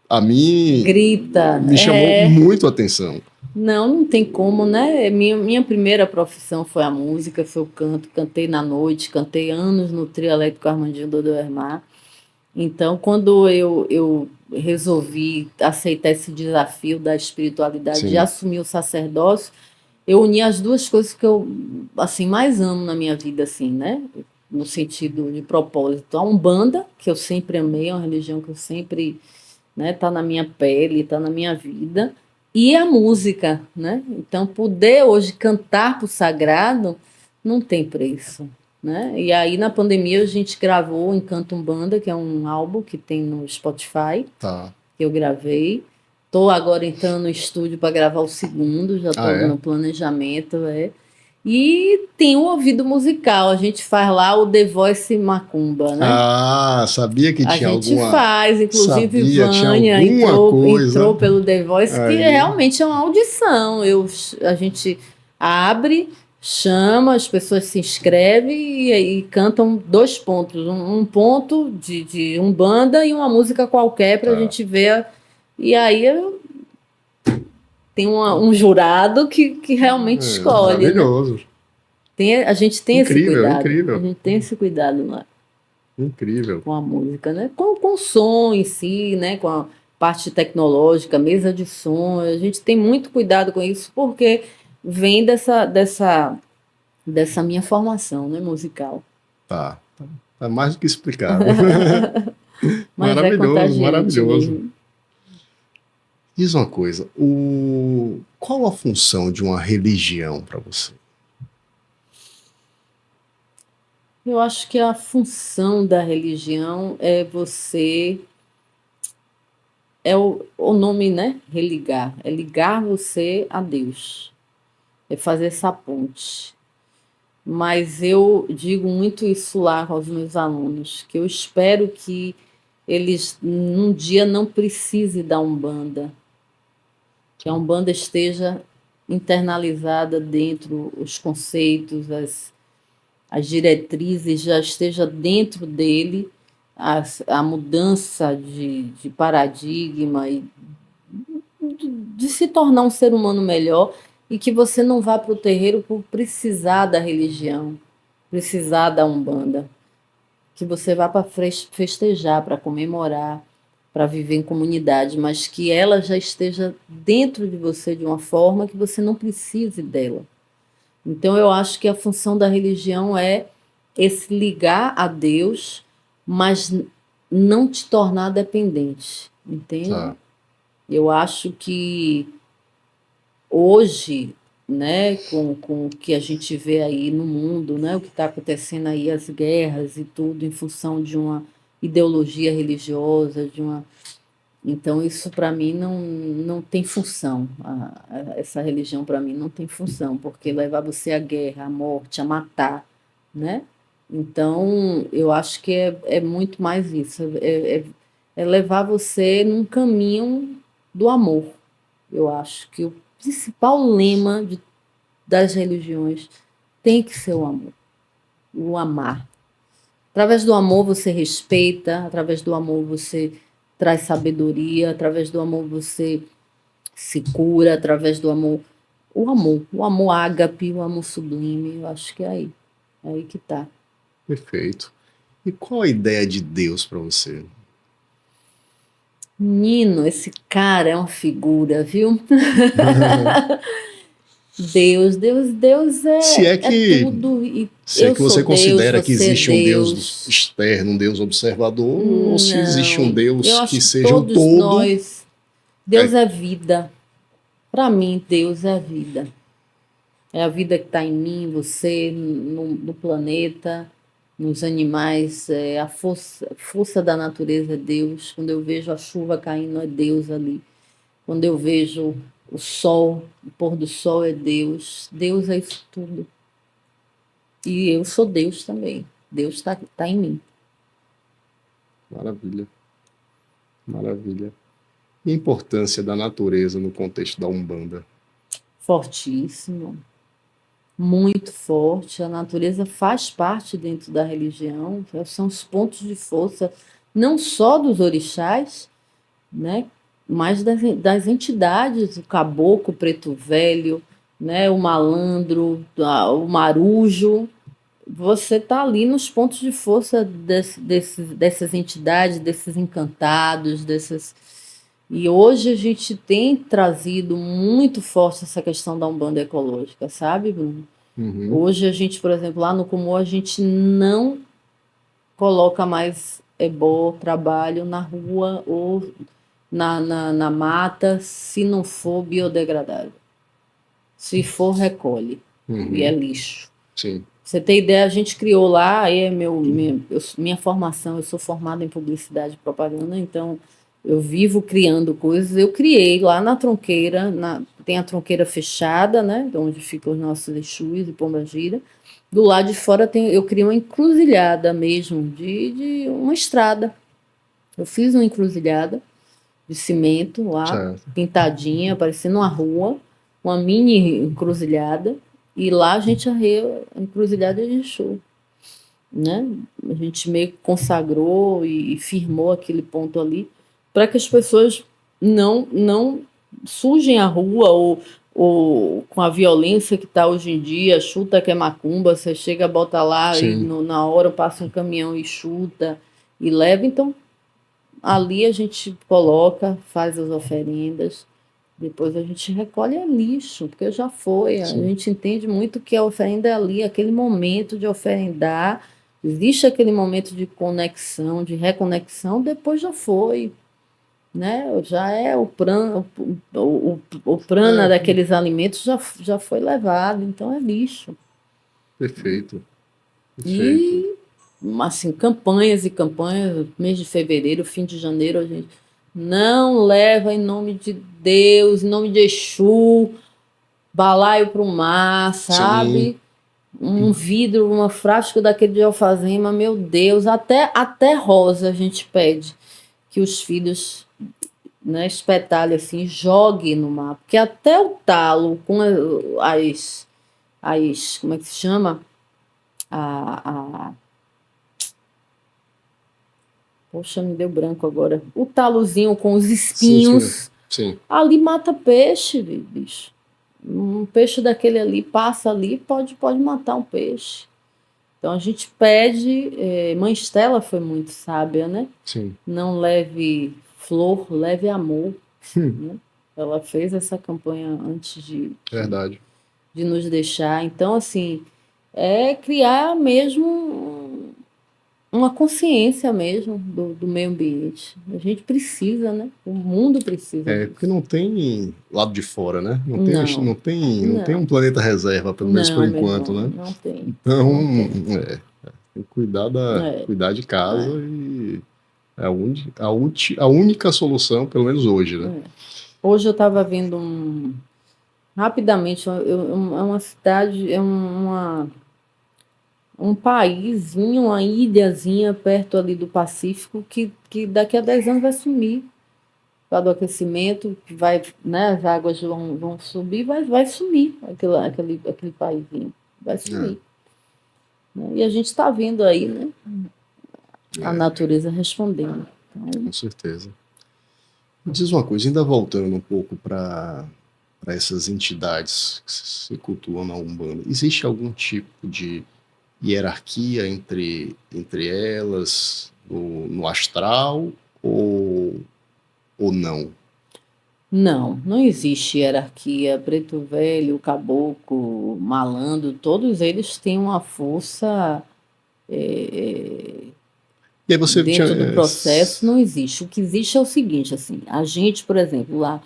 a mim, grita. me chamou muito a atenção. Não tem como, né? Minha primeira profissão foi a música, foi o canto. Cantei na noite, cantei anos no Trio Elétrico Armandinho Dodormar. Então, quando eu resolvi aceitar esse desafio da espiritualidade, Sim. de assumir o sacerdócio, eu uni as duas coisas que eu assim mais amo na minha vida, assim, né? No sentido de propósito. A Umbanda, que eu sempre amei, é uma religião que eu sempre, né, tá na minha pele, tá na minha vida, e a música, né? Então, poder hoje cantar pro sagrado não tem preço, né? E aí, na pandemia, a gente gravou Encanto Umbanda, que é um álbum que tem no Spotify, Tá. que eu gravei. Estou agora entrando no estúdio para gravar o segundo, já estou no planejamento. E tem o ouvido musical, a gente faz lá o The Voice Macumba, né? Ah, sabia que tinha alguma... A gente faz, inclusive Vânia entrou pelo The Voice, que realmente é uma audição. A gente abre, chama, as pessoas se inscrevem e cantam 2 pontos. Um ponto de Umbanda e uma música qualquer para a gente ver. E aí tem um jurado que realmente escolhe. Maravilhoso. Né? A gente tem esse cuidado. Incrível. A gente tem esse cuidado lá. Incrível. Com a música, né? Com o som em si, né? Com a parte tecnológica, mesa de som. A gente tem muito cuidado com isso porque vem dessa minha formação, né, musical. Tá mais do que explicado. Maravilhoso. Mesmo. Diz uma coisa, qual a função de uma religião para você? Eu acho que a função da religião é você, é o nome, né? Religar, é ligar você a Deus, é fazer essa ponte. Mas eu digo muito isso lá aos meus alunos, que eu espero que eles num dia não precisem da Umbanda, que a Umbanda esteja internalizada dentro os conceitos, as diretrizes já esteja dentro dele, a mudança de paradigma e de se tornar um ser humano melhor e que você não vá para o terreiro por precisar da religião, precisar da Umbanda, que você vá para festejar, para comemorar, para viver em comunidade, mas que ela já esteja dentro de você de uma forma que você não precise dela. Então eu acho que a função da religião é esse ligar a Deus, mas não te tornar dependente, entende? Tá. Eu acho que hoje, né, com o que a gente vê aí no mundo, né, o que está acontecendo aí, as guerras e tudo, em função de uma ideologia religiosa, de uma. Então, isso para mim não tem função. Essa religião para mim não tem função, porque levar você à guerra, à morte, a matar, né? Então, eu acho que é muito mais isso. É levar você num caminho do amor. Eu acho que o principal lema das religiões tem que ser o amor, o amar. Através do amor você respeita, através do amor você traz sabedoria, através do amor você se cura, através do amor. O amor ágape, o amor sublime, eu acho que é aí que tá. Perfeito. E qual a ideia de Deus para você? Menino, esse cara é uma figura, viu? Deus Se é é que, tudo. E se é eu que sou você Deus, considera que você é existe um Deus Deus. externo, um Deus observador, ou se existe um Não, eu Deus que acho que seja um todos todo. nós. Deus É, é vida. Para mim, Deus é vida. É a vida que está em mim, você, no planeta, nos animais. É a força da natureza é Deus. Quando eu vejo a chuva caindo, é Deus ali. Quando eu vejo o sol, o pôr do sol é Deus. Deus é isso tudo. E eu sou Deus também. Deus tá em mim. maravilha, maravilha. E a importância da natureza no contexto da Umbanda? Fortíssimo, muito forte. A natureza faz parte dentro da religião. São os pontos de força, não só dos orixás, né? Mas das entidades, o caboclo, o preto velho, né? O malandro, o marujo. Você está ali nos pontos de força dessas entidades, desses encantados, dessas. E hoje a gente tem trazido muito forte essa questão da Umbanda ecológica, sabe, Bruno? Uhum, Hoje a gente, por exemplo, lá no Comor, a gente não coloca mais ebó, trabalho na rua ou na mata, se não for biodegradável. Se for, recolhe. E é uhum, lixo. sim, Pra você ter ideia, a gente criou lá, aí é minha formação, eu sou formada em publicidade e propaganda, então eu vivo criando coisas. Eu criei lá na tronqueira, tem a tronqueira fechada, né, onde ficam os nossos Exus e Pombagira. Do lado de fora eu criei uma encruzilhada mesmo, de uma estrada. Eu fiz uma encruzilhada de cimento lá, certo. pintadinha, parecendo uma rua, uma mini encruzilhada, e lá a gente arreia a encruzilhada de Exu, né? A gente meio que consagrou e firmou aquele ponto ali para que as pessoas não sujem a rua ou com a violência que está hoje em dia, chuta que é macumba, você chega, bota lá e Sim, na hora passa um caminhão e chuta e leva. Então, ali a gente coloca, faz as oferendas, depois a gente recolhe é lixo, porque já foi. A sim, gente entende muito que a oferenda é ali, aquele momento de oferendar, existe aquele momento de conexão, de reconexão, depois já foi. Né? Já é o prana é, daqueles alimentos já foi levado, então é lixo. perfeito, E perfeito. assim, campanhas e campanhas, mês de fevereiro, fim de janeiro, a gente não leva em nome de Deus, em nome de Exu, balaio para o mar, Sim, sabe? Um vidro, uma frasco daquele de alfazema, meu Deus, até rosa a gente pede que os filhos, né, espetalhem assim, jogue no mar, porque até o talo com como é que se chama? A Poxa, me deu branco agora. O talozinho com os sim, sim, espinhos, sim. ali mata peixe, bicho. Um peixe daquele ali passa ali, pode matar um peixe. Então a gente pede, Mãe Estela foi muito sábia, né? Sim. Não leve flor, leve amor, Hum, né? Ela fez essa campanha antes verdade. de nos deixar. Então, assim, é criar mesmo uma consciência mesmo do meio ambiente. A gente precisa, né? O mundo precisa É, porque disso. não tem lado de fora, né? Não, Não tem um não, planeta reserva, pelo menos por não, meu enquanto, irmão, né? não tem, Então, não tem. tem que cuidar É, cuidar de casa é, e é a única solução, pelo menos hoje, né? é. Hoje eu estava vendo rapidamente, é uma cidade, um paísinho, uma ilhazinha perto ali do Pacífico que daqui a 10 anos vai sumir. Por causa do aquecimento, que vai, né, as águas vão subir, vai sumir aquele paísinho. Vai É, sumir. Né? E a gente está vendo aí, né, a é, natureza respondendo. Então, com certeza. Me diz uma coisa, ainda voltando um pouco para essas entidades que se cultuam na Umbanda, existe algum tipo de hierarquia entre elas no astral ou, ou não? não existe hierarquia. Preto velho, caboclo, malandro, todos eles têm uma força E aí você tinha. dentro do processo, não existe. O que existe é o seguinte, assim, a gente, por exemplo, lá,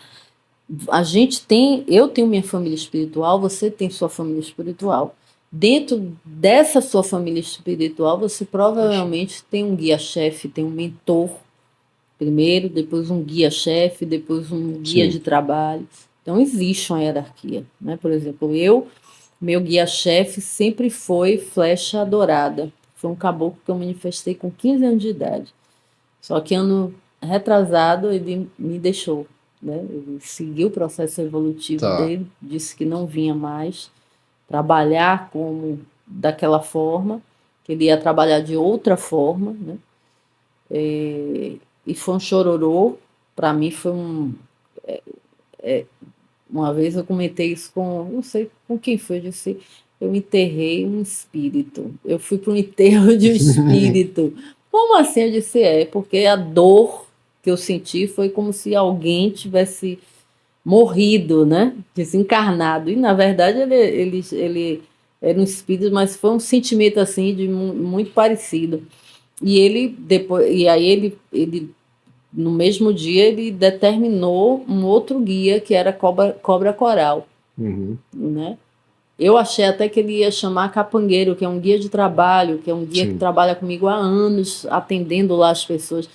eu tenho minha família espiritual, você tem sua família espiritual. Dentro dessa sua família espiritual, você provavelmente tem um guia-chefe, tem um mentor primeiro, depois um guia-chefe, depois um guia Sim, de trabalho. Então existe uma hierarquia, né? Por exemplo, meu guia-chefe sempre foi Flecha Dourada. Foi um caboclo que eu manifestei com 15 anos de idade. Só que ano retrasado ele me deixou, né? Ele seguiu o processo evolutivo tá. dele, disse que não vinha mais trabalhar como daquela forma, que ele ia trabalhar de outra forma, né? E foi um chororô. Para mim foi uma vez eu comentei isso com, não sei com quem foi, eu disse, eu enterrei um espírito. Eu fui para um enterro de um espírito. Como assim? Eu disse, porque a dor que eu senti foi como se alguém tivesse morrido, né? Desencarnado. E na verdade ele era um espírito, mas foi um sentimento assim de muito parecido. E ele depois, e aí ele no mesmo dia ele determinou um outro guia que era cobra coral, Uhum, né? Eu achei até que ele ia chamar Capangueiro, que é um guia de trabalho, que é um guia que sim. trabalha comigo há anos, atendendo lá as pessoas.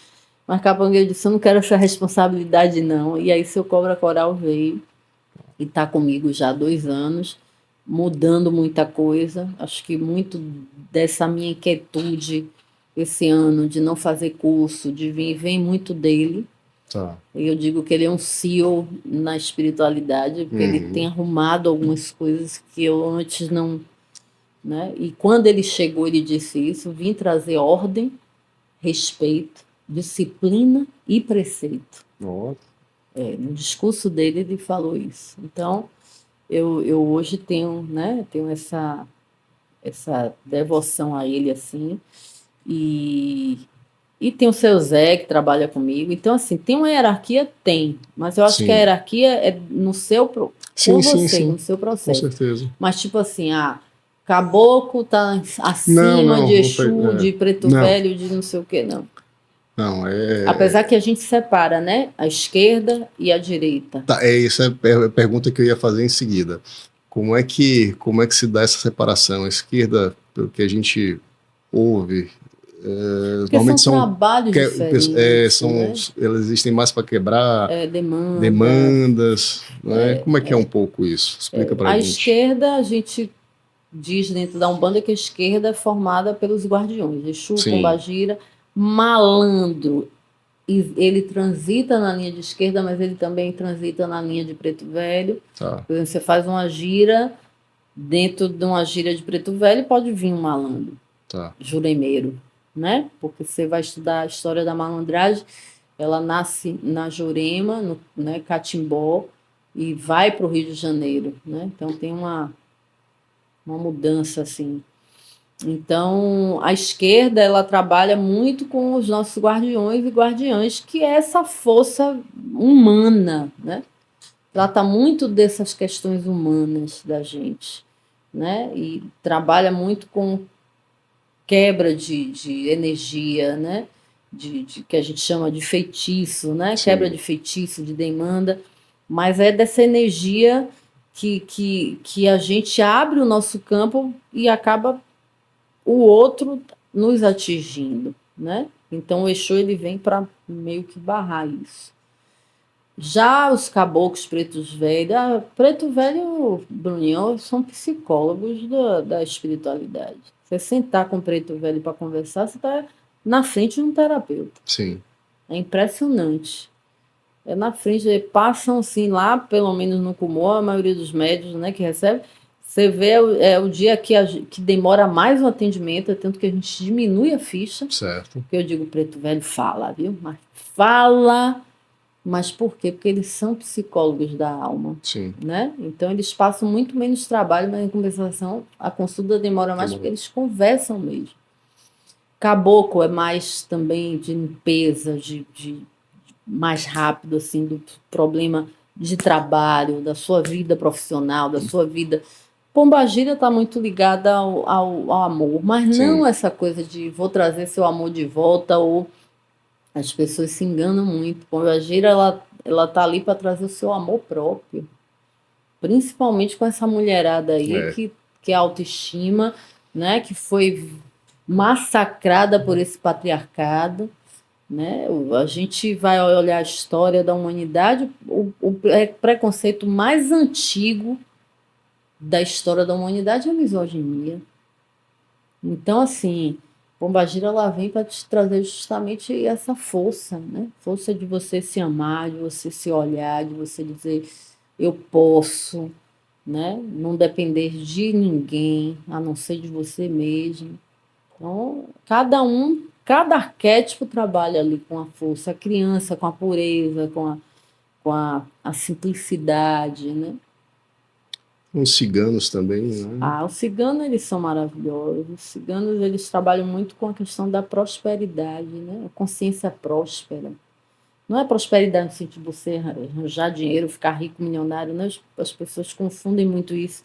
Mas Capangueiro disse: eu não quero essa responsabilidade, não. E aí, seu Cobra Coral veio e está comigo já há 2 anos, mudando muita coisa. Acho que muito dessa minha inquietude esse ano de não fazer curso, de vir, vem muito dele. Tá. Eu digo que ele é um CEO na espiritualidade, porque ele Uhum, tem arrumado algumas coisas que eu antes não, né? E quando ele chegou, ele disse isso: vim trazer ordem, respeito, disciplina e preceito. ó, No discurso dele, ele falou isso. Então, eu hoje tenho, né? Tenho essa devoção a ele assim. E tem o seu Zé, que trabalha comigo. Então, assim, tem uma hierarquia? Tem. Mas eu acho que a sim. hierarquia é no seu, Sim, por sim, você, sim. no seu Com processo. certeza. Mas, tipo assim, caboclo tá Não, acima não, de não foi. Exu, de preto Não, velho, de não sei o quê, não. não, Apesar que a gente separa, né? A esquerda e a direita. tá, isso é a pergunta que eu ia fazer em seguida. Como é que se dá essa separação? A esquerda, pelo que a gente ouve, Porque normalmente são são, trabalhos diferentes, são, né? elas existem mais para quebrar Demanda. demandas, né? Como é que é um pouco isso? Explica para A gente. esquerda, a gente diz dentro da Umbanda que a esquerda é formada pelos guardiões, Exu, Sim, Pombagira, malandro. E ele transita na linha de esquerda, mas ele também transita na linha de preto velho. tá, Por exemplo, você faz uma gira, dentro de uma gira de preto velho pode vir um malandro, tá, juremeiro, né? Porque você vai estudar a história da malandragem, ela nasce na Jurema, no, né, Catimbó, e vai para o Rio de Janeiro, né? Então tem uma mudança assim. Então, a esquerda ela trabalha muito com os nossos guardiões e guardiãs, que é essa força humana, né? Trata muito dessas questões humanas da gente, né? E trabalha muito com quebra de energia, né? Que a gente chama de feitiço, né? Quebra sim, de feitiço, de demanda, mas é dessa energia que a gente abre o nosso campo e acaba o outro nos atingindo, né? Então o Exu ele vem para meio que barrar isso. Já os caboclos pretos velhos, preto velho, Bruninho, são psicólogos da espiritualidade. Você sentar com preto velho para conversar, você está na frente de um terapeuta. sim, É impressionante. É na frente, passam assim lá, pelo menos no Kumor, a maioria dos médios, né, que recebe, você vê o dia que demora mais o atendimento, é tanto que a gente diminui a ficha, certo, que eu digo, preto velho, fala, viu? Mas fala, mas por quê? Porque eles são psicólogos da alma, sim, né? Então eles passam muito menos trabalho, mas em compensação a consulta demora mais porque demorou. eles conversam mesmo. Caboclo é mais também de limpeza, de mais rápido, assim, do problema de trabalho, da sua vida profissional, da sua vida. Pombagira está muito ligada ao amor, mas não Sim, essa coisa de vou trazer seu amor de volta, ou as pessoas se enganam muito. Pombagira, ela tá ali para trazer o seu amor próprio, principalmente com essa mulherada aí é. que a autoestima, né, que foi massacrada por esse patriarcado, né? A gente vai olhar a história da humanidade, o preconceito mais antigo da história da humanidade é a misoginia. Então, assim, Pombagira ela vem para te trazer justamente essa força, né? Força de você se amar, de você se olhar, de você dizer eu posso, né? Não depender de ninguém, a não ser de você mesmo. Então, cada arquétipo trabalha ali com a força, a criança com a pureza, com a simplicidade, né? Os ciganos também, né? Os ciganos, eles são maravilhosos. Os ciganos, eles trabalham muito com a questão da prosperidade, né? A consciência próspera. Não é prosperidade no sentido de você arranjar dinheiro, ficar rico, milionário, né? As pessoas confundem muito isso.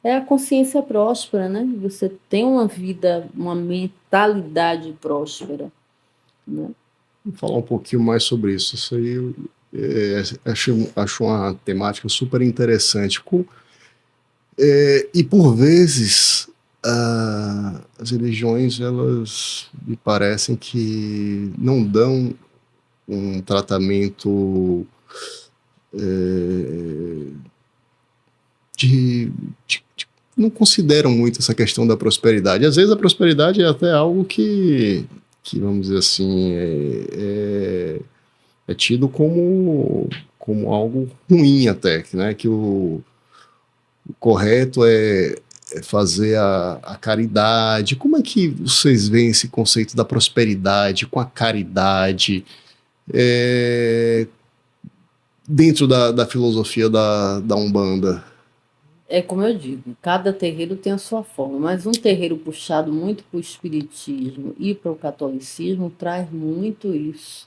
É a consciência próspera, né? Você tem uma vida, uma mentalidade próspera, né? Vou falar um pouquinho mais sobre isso. Isso aí acho uma temática super interessante. E por vezes as religiões elas me parecem que não dão um tratamento é, não consideram muito essa questão da prosperidade. Às vezes a prosperidade é até algo que vamos dizer assim, é tido como algo ruim até, né? Que o correto é fazer a caridade. Como é que vocês veem esse conceito da prosperidade com a caridade dentro da filosofia da Umbanda? É como eu digo, cada terreiro tem a sua forma, mas um terreiro puxado muito para o espiritismo e para o catolicismo traz muito isso,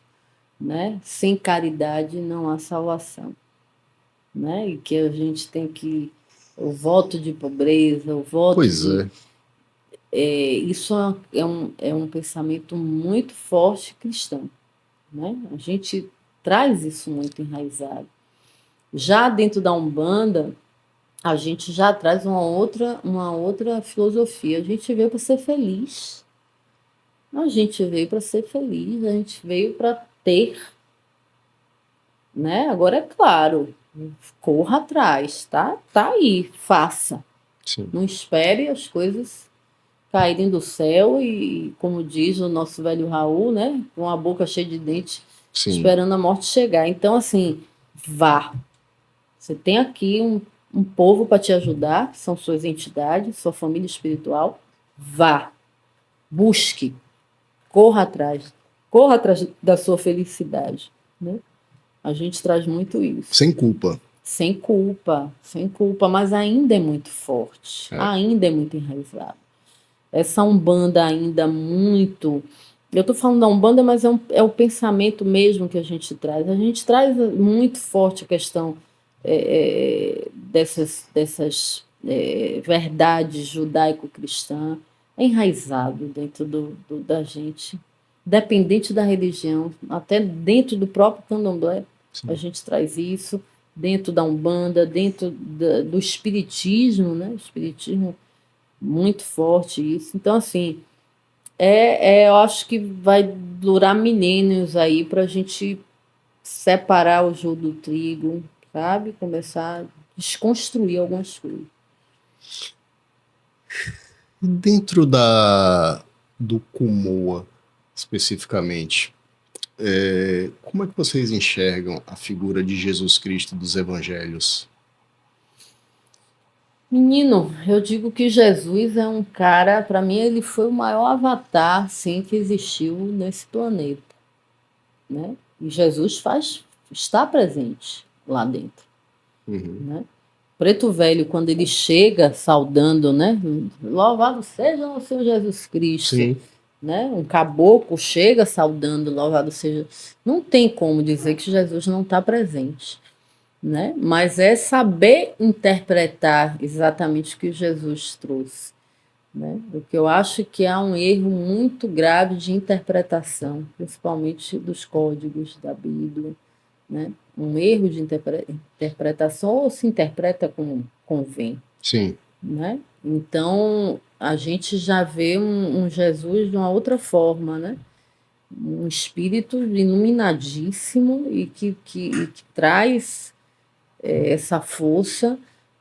né? Sem caridade não há salvação, né? E que a gente tem que o voto de pobreza, o voto Pois de é, isso é um pensamento muito forte cristão, né? A gente traz isso muito enraizado. Já dentro da Umbanda, a gente já traz uma outra filosofia. A gente veio para ser feliz. A gente veio para ser feliz, a gente veio para ter, né? Agora é claro, corra atrás, tá? Tá aí, faça. Sim. Não espere as coisas caírem do céu e, como diz o nosso velho Raul, né? Com a boca cheia de dentes, Sim. esperando a morte chegar. Então, assim, vá. Você tem aqui um povo para te ajudar, que são suas entidades, sua família espiritual. Vá. Busque. Corra atrás. Corra atrás da sua felicidade, né? A gente traz muito isso. Sem culpa. Sem culpa, mas ainda é muito forte, ainda é muito enraizado. Essa Umbanda ainda muito... Eu estou falando da Umbanda, mas é o pensamento mesmo que a gente traz. A gente traz muito forte a questão dessas verdades judaico-cristã, é enraizado dentro da gente, dependente da religião, até dentro do próprio candomblé. Sim. A gente traz isso, dentro da Umbanda, dentro do espiritismo, né? O espiritismo muito forte isso. Então, assim, eu acho que vai durar milênios aí para a gente separar o joio do trigo, sabe? Começar a desconstruir algumas coisas. Dentro do Kumoa, especificamente, como é que vocês enxergam a figura de Jesus Cristo dos Evangelhos? Menino, eu digo que Jesus é um cara, para mim ele foi o maior avatar, sim, que existiu nesse planeta, né? E Jesus está presente lá dentro, né? Preto Velho, quando ele chega saudando, né? Louvado seja o Senhor Jesus Cristo. Sim. Né? Um caboclo chega saudando, louvado seja. Não tem como dizer que Jesus não está presente, né? Mas é saber interpretar exatamente o que Jesus trouxe, né? O que eu acho que há um erro muito grave de interpretação, principalmente dos códigos da Bíblia, né? Um erro de interpretação, ou se interpreta como convém. Sim. Né? Então, a gente já vê um Jesus de uma outra forma, né? Um espírito iluminadíssimo e que traz essa força,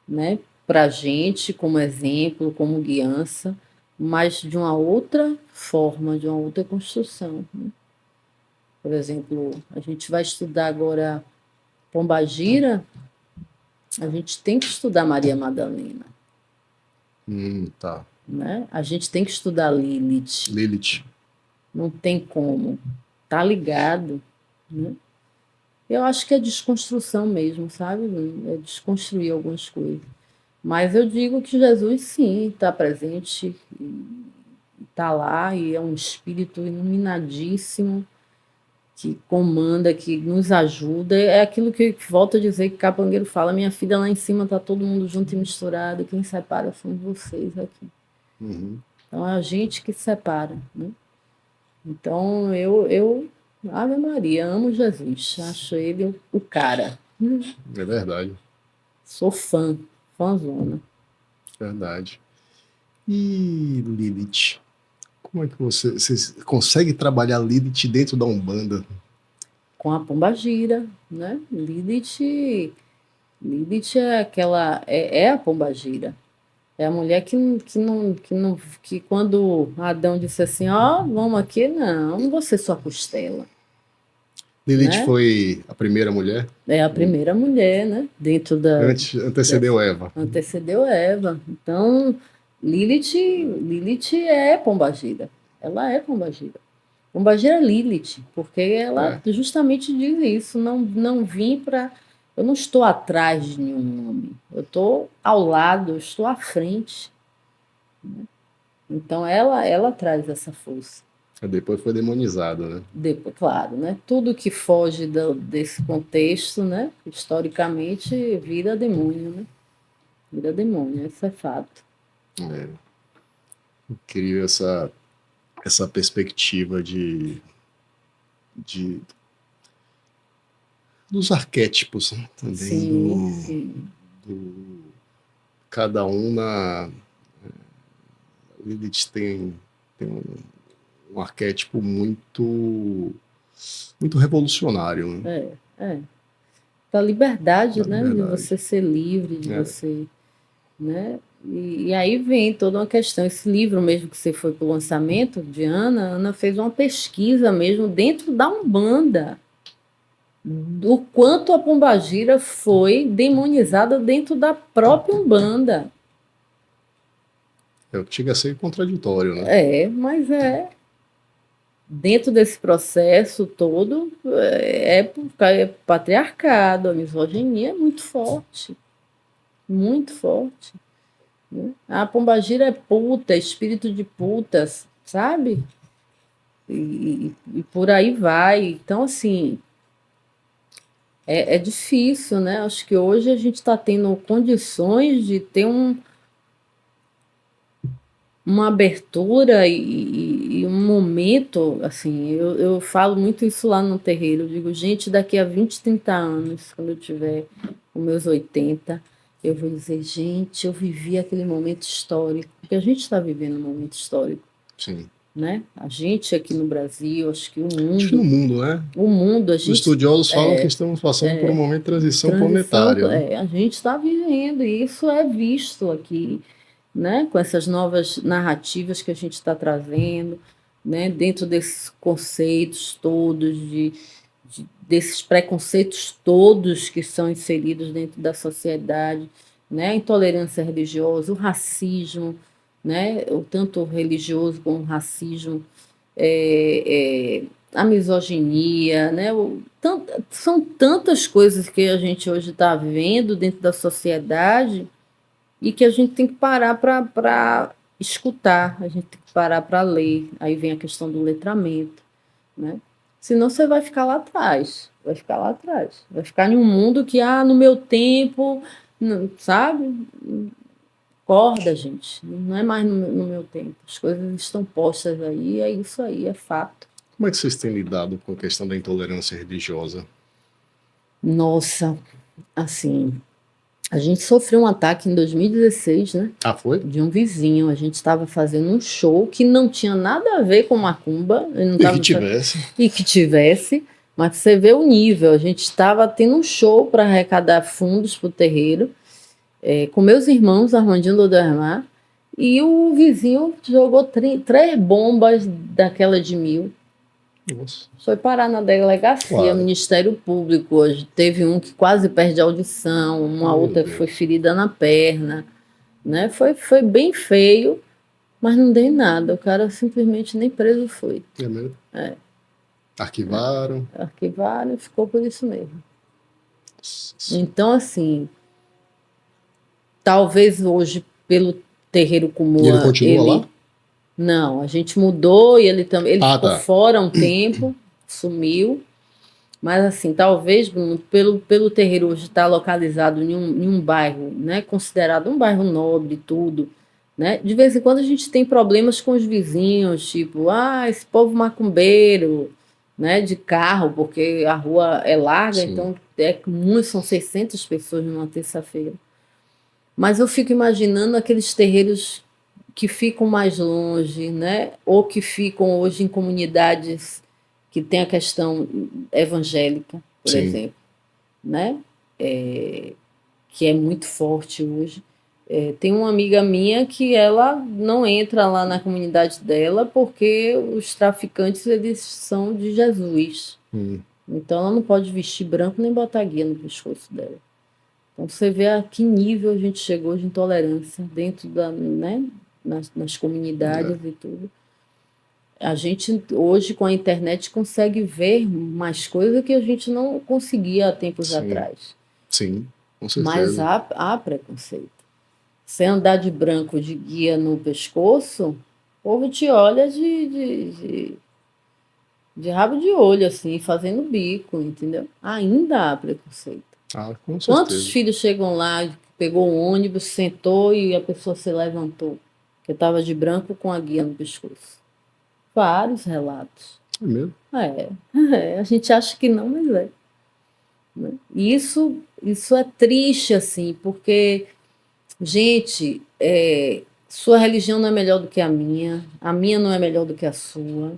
né, para a gente como exemplo, como guiança, mas de uma outra forma, de uma outra construção, né? Por exemplo, a gente vai estudar agora Pombagira, a gente tem que estudar Maria Madalena. Tá. Né? A gente tem que estudar Lilith. Lilith. Não tem como. Tá ligado, né? Eu acho que é desconstrução mesmo, sabe? É desconstruir algumas coisas. Mas eu digo que Jesus, sim, está presente, está lá e é um espírito iluminadíssimo que comanda, que nos ajuda. É aquilo que volto a dizer que Capangueiro fala: minha filha, lá em cima está todo mundo junto e misturado, quem separa são vocês aqui. Então é a gente que separa, né? Então eu Ave Maria, amo Jesus, acho ele o cara. É verdade. Sou fãzona. Verdade. E Lilith? Como é que você consegue trabalhar Lilith dentro da Umbanda? Com a Pombagira, né? Lilith é aquela... É a Pombagira. É a mulher que quando Adão disse assim, ó, vamos aqui, não vou ser sua costela. Lilith, né? Foi a primeira mulher? É a primeira mulher, né? Dentro da... Antecedeu Eva. Antecedeu Eva. Então, Lilith é Pombagira. Ela é Pombagira. Pombagira é Lilith, porque ela justamente diz isso. Não vim para... Eu não estou atrás de nenhum homem. Eu estou ao lado, eu estou à frente. Então, ela traz essa força. Depois foi demonizado, né? Depois, claro, né? Tudo que foge desse contexto, né? Historicamente, vira demônio, né? Vira demônio, isso é fato. É. Incrível essa perspectiva dos arquétipos, né? Também. Sim. Cada um Lilith tem um arquétipo muito revolucionário, né? Da liberdade, Da né? De liberdade. você ser livre, de É. você, né? E aí vem toda uma questão. Esse livro mesmo que você foi para o lançamento de Ana, Ana fez uma pesquisa mesmo dentro da Umbanda, do quanto a pombagira foi demonizada dentro da própria Umbanda. Chega a ser contraditório, né? Mas dentro desse processo todo, é patriarcado, a misoginia é muito forte, né? A pombagira é puta, espírito de putas, sabe? E por aí vai. Então, assim, é difícil, né? Acho que hoje a gente está tendo condições de ter uma abertura e um momento, assim, eu falo muito isso lá no terreiro, eu digo, gente, daqui a 20, 30 anos, quando eu tiver os meus 80, eu vou dizer, gente, eu vivi aquele momento histórico, porque a gente está vivendo um momento histórico, Sim. né? A gente aqui no Brasil, acho que Acho que no mundo, né? a Os gente estudiosos falam que estamos passando por um momento de transição planetária, né? a gente está vivendo, e isso é visto aqui, né, com essas novas narrativas que a gente está trazendo, né, dentro desses conceitos todos, desses preconceitos todos que são inseridos dentro da sociedade, né, a intolerância religiosa, o racismo, né, o tanto religioso como o racismo, a misoginia, né, são tantas coisas que a gente hoje está vendo dentro da sociedade e que a gente tem que parar para escutar, a gente tem que parar para ler. Aí vem a questão do letramento, né? Senão você vai ficar lá atrás, vai ficar em um mundo que, no meu tempo, não, sabe? Acorda, gente, não é mais no meu tempo, as coisas estão postas aí, é isso aí, é fato. Como é que vocês têm lidado com a questão da intolerância religiosa? Nossa, assim, a gente sofreu um ataque em 2016, né? Foi? De um vizinho. A gente estava fazendo um show que não tinha nada a ver com macumba. E que tivesse. Mas você vê o nível. A gente estava tendo um show para arrecadar fundos para o terreiro, com meus irmãos, Armandinho Dodormar, e o vizinho jogou 3 bombas daquela de 1000. Nossa. Foi parar na delegacia, Claro. Ministério Público. Hoje teve um que quase perde a audição, uma outra que foi ferida na perna, né? Foi bem feio, mas não dei nada. O cara simplesmente nem preso foi. É mesmo? Arquivaram. Arquivaram e ficou por isso mesmo. Então, assim, talvez hoje, pelo terreiro Kumua... E ele continua lá? Não, a gente mudou e ele também. Ele ficou fora um tempo, sumiu. Mas, assim, talvez, Bruno, pelo terreiro hoje estar localizado em um bairro, né, considerado um bairro nobre e tudo, né? De vez em quando a gente tem problemas com os vizinhos, tipo, esse povo macumbeiro, né, de carro, porque a rua é larga, sim. Então são 600 pessoas numa terça-feira. Mas eu fico imaginando aqueles terreiros que ficam mais longe, né? Ou que ficam hoje em comunidades que tem a questão evangélica, por sim. exemplo, né? Que é muito forte hoje. Tem uma amiga minha que ela não entra lá na comunidade dela porque os traficantes eles são de Jesus. Então ela não pode vestir branco nem botar guia no pescoço dela. Então você vê a que nível a gente chegou de intolerância dentro né? Nas comunidades e tudo. A gente hoje com a internet consegue ver mais coisas que a gente não conseguia há tempos sim. atrás. Sim, com certeza. Mas há preconceito. Você andar de branco de guia no pescoço, o povo te olha de rabo de olho, assim, fazendo bico, entendeu? Ainda há preconceito. Com certeza. Quantos filhos chegam lá, pegou um ônibus, sentou e a pessoa se levantou? Que estava de branco com a guia no pescoço. Vários relatos. É mesmo? A gente acha que não, mas é. Né? E isso é triste, assim, porque, gente, Sua religião não é melhor do que a minha não é melhor do que a sua,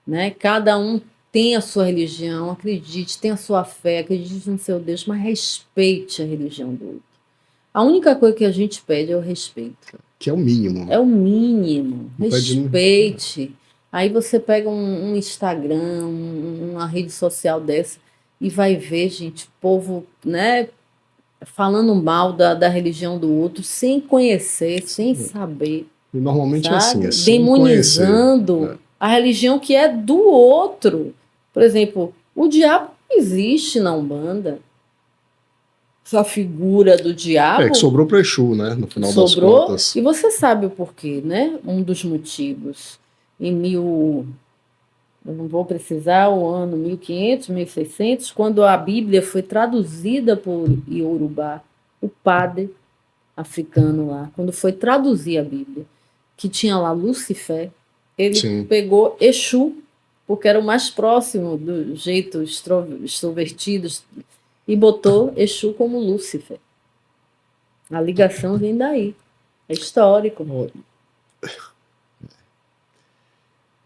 né? Cada um tem a sua religião, acredite, tem a sua fé, acredite no seu Deus, mas respeite a religião do outro. A única coisa que a gente pede é o respeito. Que é o mínimo. É o mínimo. Não pede Respeite. Aí você pega um Instagram, uma rede social dessa e vai ver, gente, povo, né, falando mal da religião do outro, sem conhecer, sem saber, E normalmente é assim, sabe? é sem Demonizando conhecer. a religião que é do outro. Por exemplo, o diabo não existe na Umbanda. Essa figura do diabo Que sobrou para Exu, né? No final das sobrou, contas. e você sabe o porquê, né? Um dos motivos. Eu não vou precisar o ano 1500, 1600, quando a Bíblia foi traduzida por Iorubá, o padre africano lá, quando foi traduzir a Bíblia, que tinha lá Lucifer, ele Sim. pegou Exu, porque era o mais próximo do jeito extrovertido, e botou Exu como Lúcifer. A ligação vem daí. É histórico.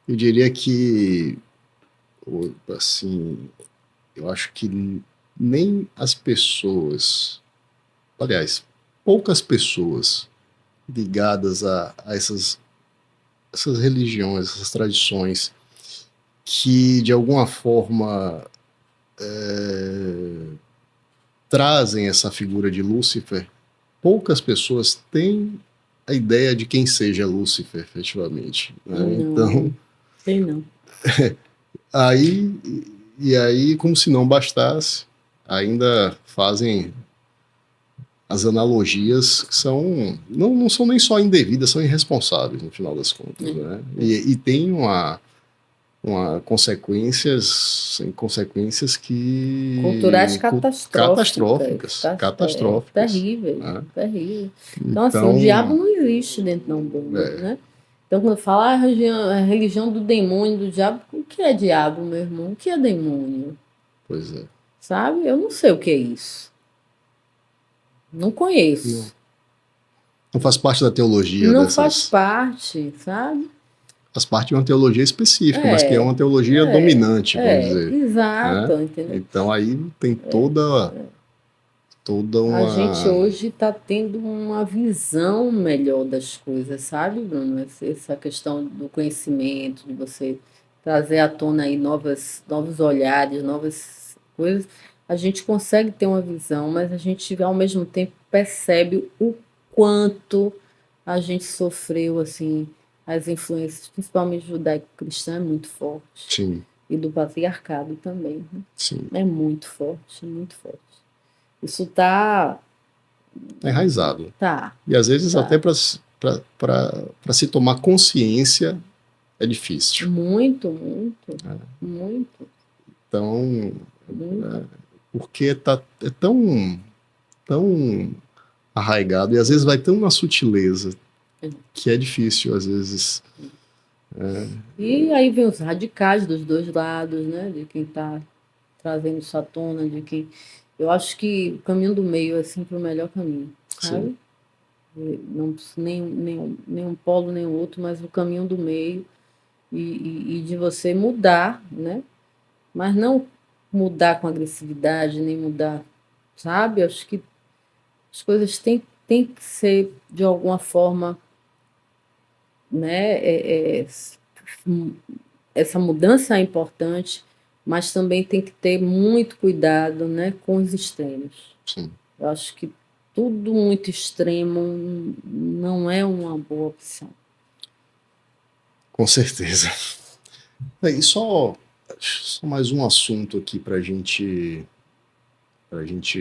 Eu diria que, assim, eu acho que nem as pessoas, aliás, poucas pessoas ligadas a essas religiões, essas tradições, que de alguma forma trazem essa figura de Lúcifer, poucas pessoas têm a ideia de quem seja Lúcifer, efetivamente. Né? Não, então, tem não. Aí, como se não bastasse, ainda fazem as analogias que são não são nem só indevidas, são irresponsáveis no final das contas, né? E tem uma consequências que culturais catastróficas. Terrível, né? terrível. Então, assim, o diabo não existe dentro da Umbanda, né? Então, quando fala a religião do demônio, do diabo, o que é diabo, meu irmão? O que é demônio? Pois é. Sabe? Eu não sei o que é isso. Não conheço. Não faz parte da teologia não dessas... faz parte, sabe? Faz parte de uma teologia específica, mas que é uma teologia dominante, vamos dizer. Exato, né? Entendeu? Então aí tem toda uma... A gente hoje está tendo uma visão melhor das coisas, sabe, Bruno? Essa questão do conhecimento, de você trazer à tona aí novos olhares, novas coisas. A gente consegue ter uma visão, mas a gente, ao mesmo tempo, percebe o quanto a gente sofreu, assim, as influências, principalmente judaico-cristã, é muito forte. Sim. E do patriarcado também. Né? Sim. É muito forte, muito forte. Isso está enraizado. Tá. E às vezes até para se tomar consciência é difícil. Muito. Então, porque é tão arraigado e às vezes vai tão na sutileza que é difícil, às vezes. E aí vem os radicais dos dois lados, né? De quem está trazendo isso à tona, de quem... Eu acho que o caminho do meio é sempre o melhor caminho, sabe? Sim. Não nem um polo nem o outro, mas o caminho do meio e de você mudar, né? Mas não mudar com agressividade, nem mudar, sabe? Eu acho que as coisas têm que ser, de alguma forma, né? Essa mudança é importante, mas também tem que ter muito cuidado, né, com os extremos. Sim. Eu acho que tudo muito extremo não é uma boa opção. Com certeza. E só mais um assunto aqui para a gente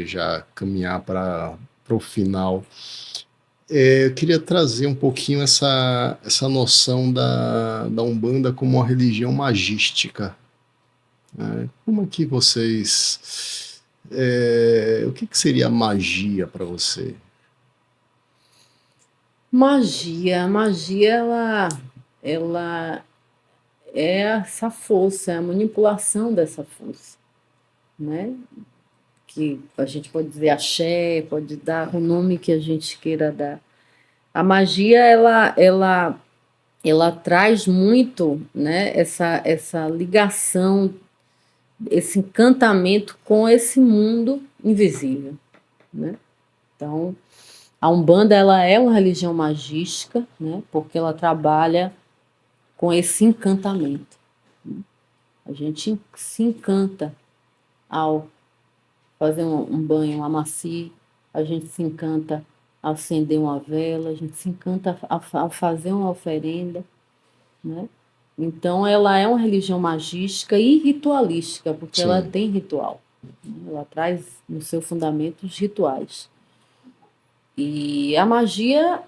já caminhar para o final. Eu queria trazer um pouquinho essa noção da Umbanda como uma religião magística. Como é que vocês... o que seria magia para você? Magia, ela é essa força, é a manipulação dessa força, né? Que a gente pode dizer axé, pode dar o nome que a gente queira dar. A magia, ela traz muito, né, essa ligação, esse encantamento com esse mundo invisível, né? Então, a Umbanda, ela é uma religião magística, né, porque ela trabalha com esse encantamento. A gente se encanta ao fazer um banho, um amaci, a gente se encanta ao acender uma vela, a gente se encanta ao fazer uma oferenda, né? Então, ela é uma religião magística e ritualística, porque ela Sim. tem ritual, né? Ela traz no seu fundamento os rituais. E a magia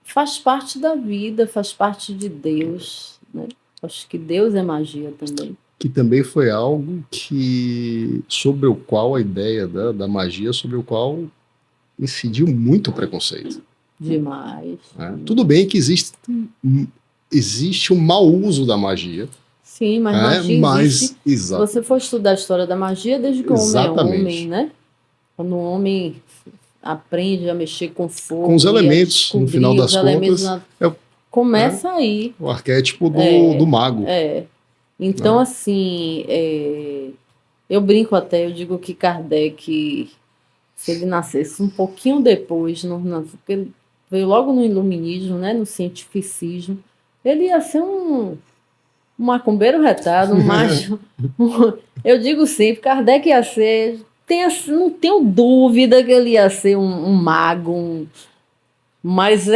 faz parte da vida, faz parte de Deus, né? Acho que Deus é magia também. Que também foi algo sobre o qual a ideia da magia, sobre o qual incidiu muito preconceito. Demais. Né? Tudo bem que existe um mau uso da magia. Sim, mas magia existe. Se você for estudar a história da magia, desde que o homem é homem, né? Quando o homem aprende a mexer com fogo, com os elementos, no final das contas, começa aí. O arquétipo do mago. Então, assim, eu brinco até, eu digo que Kardec, se ele nascesse um pouquinho depois, porque ele veio logo no iluminismo, né, no cientificismo, ele ia ser um macumbeiro retado, um macho. Eu digo sempre, Kardec ia ser, não tenho dúvida que ele ia ser um mago, mas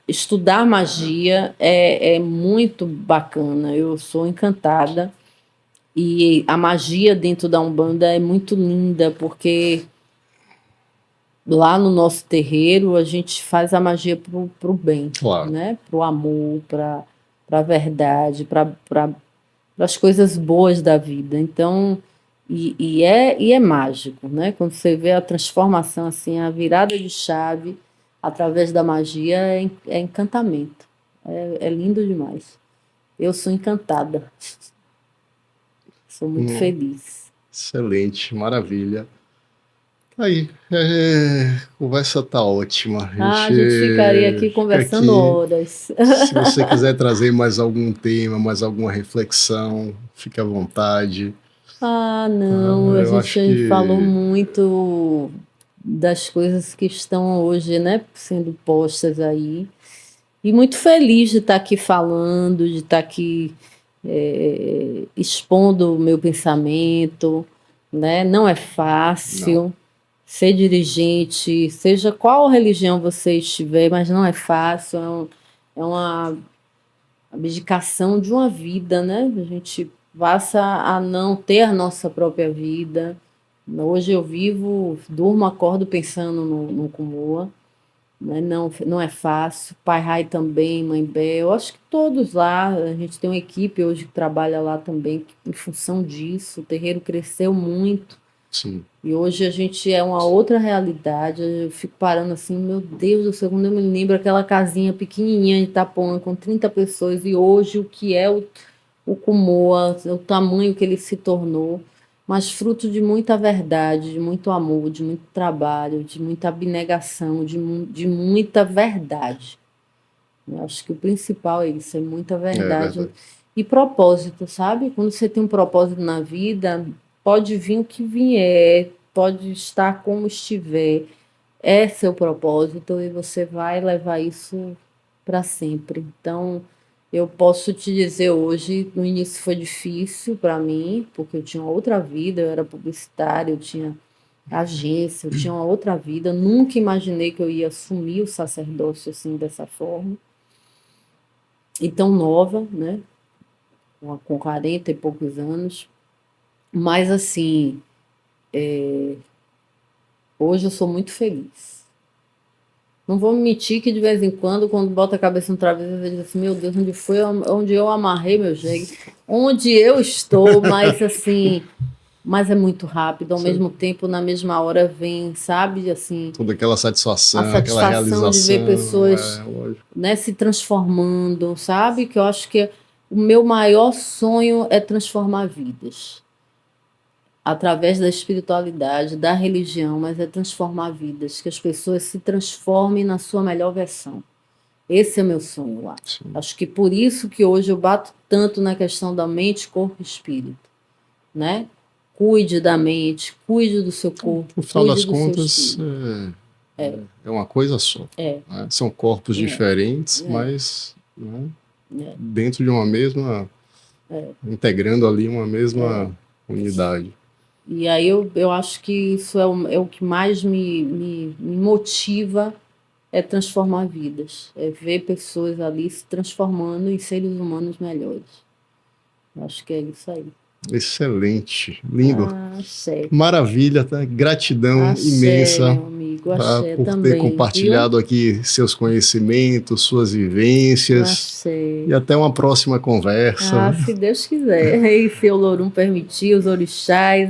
estudar magia é muito bacana, eu sou encantada. E a magia dentro da Umbanda é muito linda, porque lá no nosso terreiro a gente faz a magia pro bem, claro, né? Pro amor, para a verdade, para as coisas boas da vida. Então, e é mágico, né? Quando você vê a transformação, assim, a virada de chave através da magia é encantamento. É lindo demais. Eu sou encantada. Sou muito feliz. Excelente, maravilha. Aí, conversa tá ótima. A gente ficaria aqui conversando horas. Se você quiser trazer mais algum tema, mais alguma reflexão, fique à vontade. Não, a gente falou muito das coisas que estão hoje, né, sendo postas aí. E muito feliz de estar aqui falando, de estar aqui expondo o meu pensamento, né? Não é fácil. Não. Ser dirigente, seja qual religião você estiver, mas não é fácil, é uma abdicação de uma vida, né? A gente passa a não ter a nossa própria vida. Hoje eu vivo, durmo, acordo pensando no Kumoa, né? Não é fácil. Pai Rai também, Mãe Bel, acho que todos lá, a gente tem uma equipe hoje que trabalha lá também, em função disso, o terreiro cresceu muito. Sim. E hoje a gente é uma outra realidade. Eu fico parando assim, meu Deus do céu, quando eu me lembro aquela casinha pequenininha de Itapuã com 30 pessoas e hoje o que é o Kumoa, o tamanho que ele se tornou, mas fruto de muita verdade, de muito amor, de muito trabalho, de muita abnegação, de muita verdade. Eu acho que o principal é isso, é muita verdade. E propósito, sabe? Quando você tem um propósito na vida, pode vir o que vier, pode estar como estiver, é seu propósito e você vai levar isso para sempre. Então, eu posso te dizer hoje, no início foi difícil para mim, porque eu tinha outra vida, eu era publicitária, eu tinha agência, eu tinha uma outra vida, nunca imaginei que eu ia assumir o sacerdócio assim, dessa forma. E tão nova, né? Com 40 e poucos anos. Mas, assim, hoje eu sou muito feliz. Não vou mentir que de vez em quando bota a cabeça no travesseiro, eu digo assim, meu Deus, onde foi, onde eu amarrei meu jegue, onde eu estou, mas assim, mas é muito rápido, ao mesmo tempo, na mesma hora vem, sabe, assim... Toda aquela satisfação, aquela realização de ver pessoas né, se transformando, sabe, que eu acho que o meu maior sonho é transformar vidas. através da espiritualidade, da religião, mas é transformar vidas, que as pessoas se transformem na sua melhor versão. Esse é meu sonho lá. Sim. Acho que por isso que hoje eu bato tanto na questão da mente, corpo e espírito, né? Cuide da mente, cuide do seu corpo. No final das cuide do seu contas, espírito. é uma coisa só. É. Né? São corpos diferentes, mas né, dentro de uma mesma... integrando ali uma mesma unidade. E aí eu acho que isso é o que mais me motiva, é transformar vidas. É ver pessoas ali se transformando em seres humanos melhores. Eu acho que é isso aí. Excelente, lindo. Axé. Maravilha, tá? Gratidão Axé, imensa, meu amigo. tá? Axé Por também, ter compartilhado aqui seus conhecimentos, suas vivências. Axé. E até uma próxima conversa. Se Deus quiser. E se o Lorum permitir, os orixás,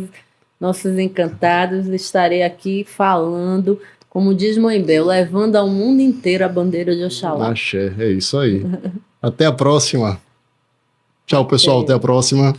nossos encantados, estarei aqui falando, como diz Mãe Bel, levando ao mundo inteiro a bandeira de Oxalá. Axé, é isso aí. Até a próxima. Tchau, pessoal. Até a próxima.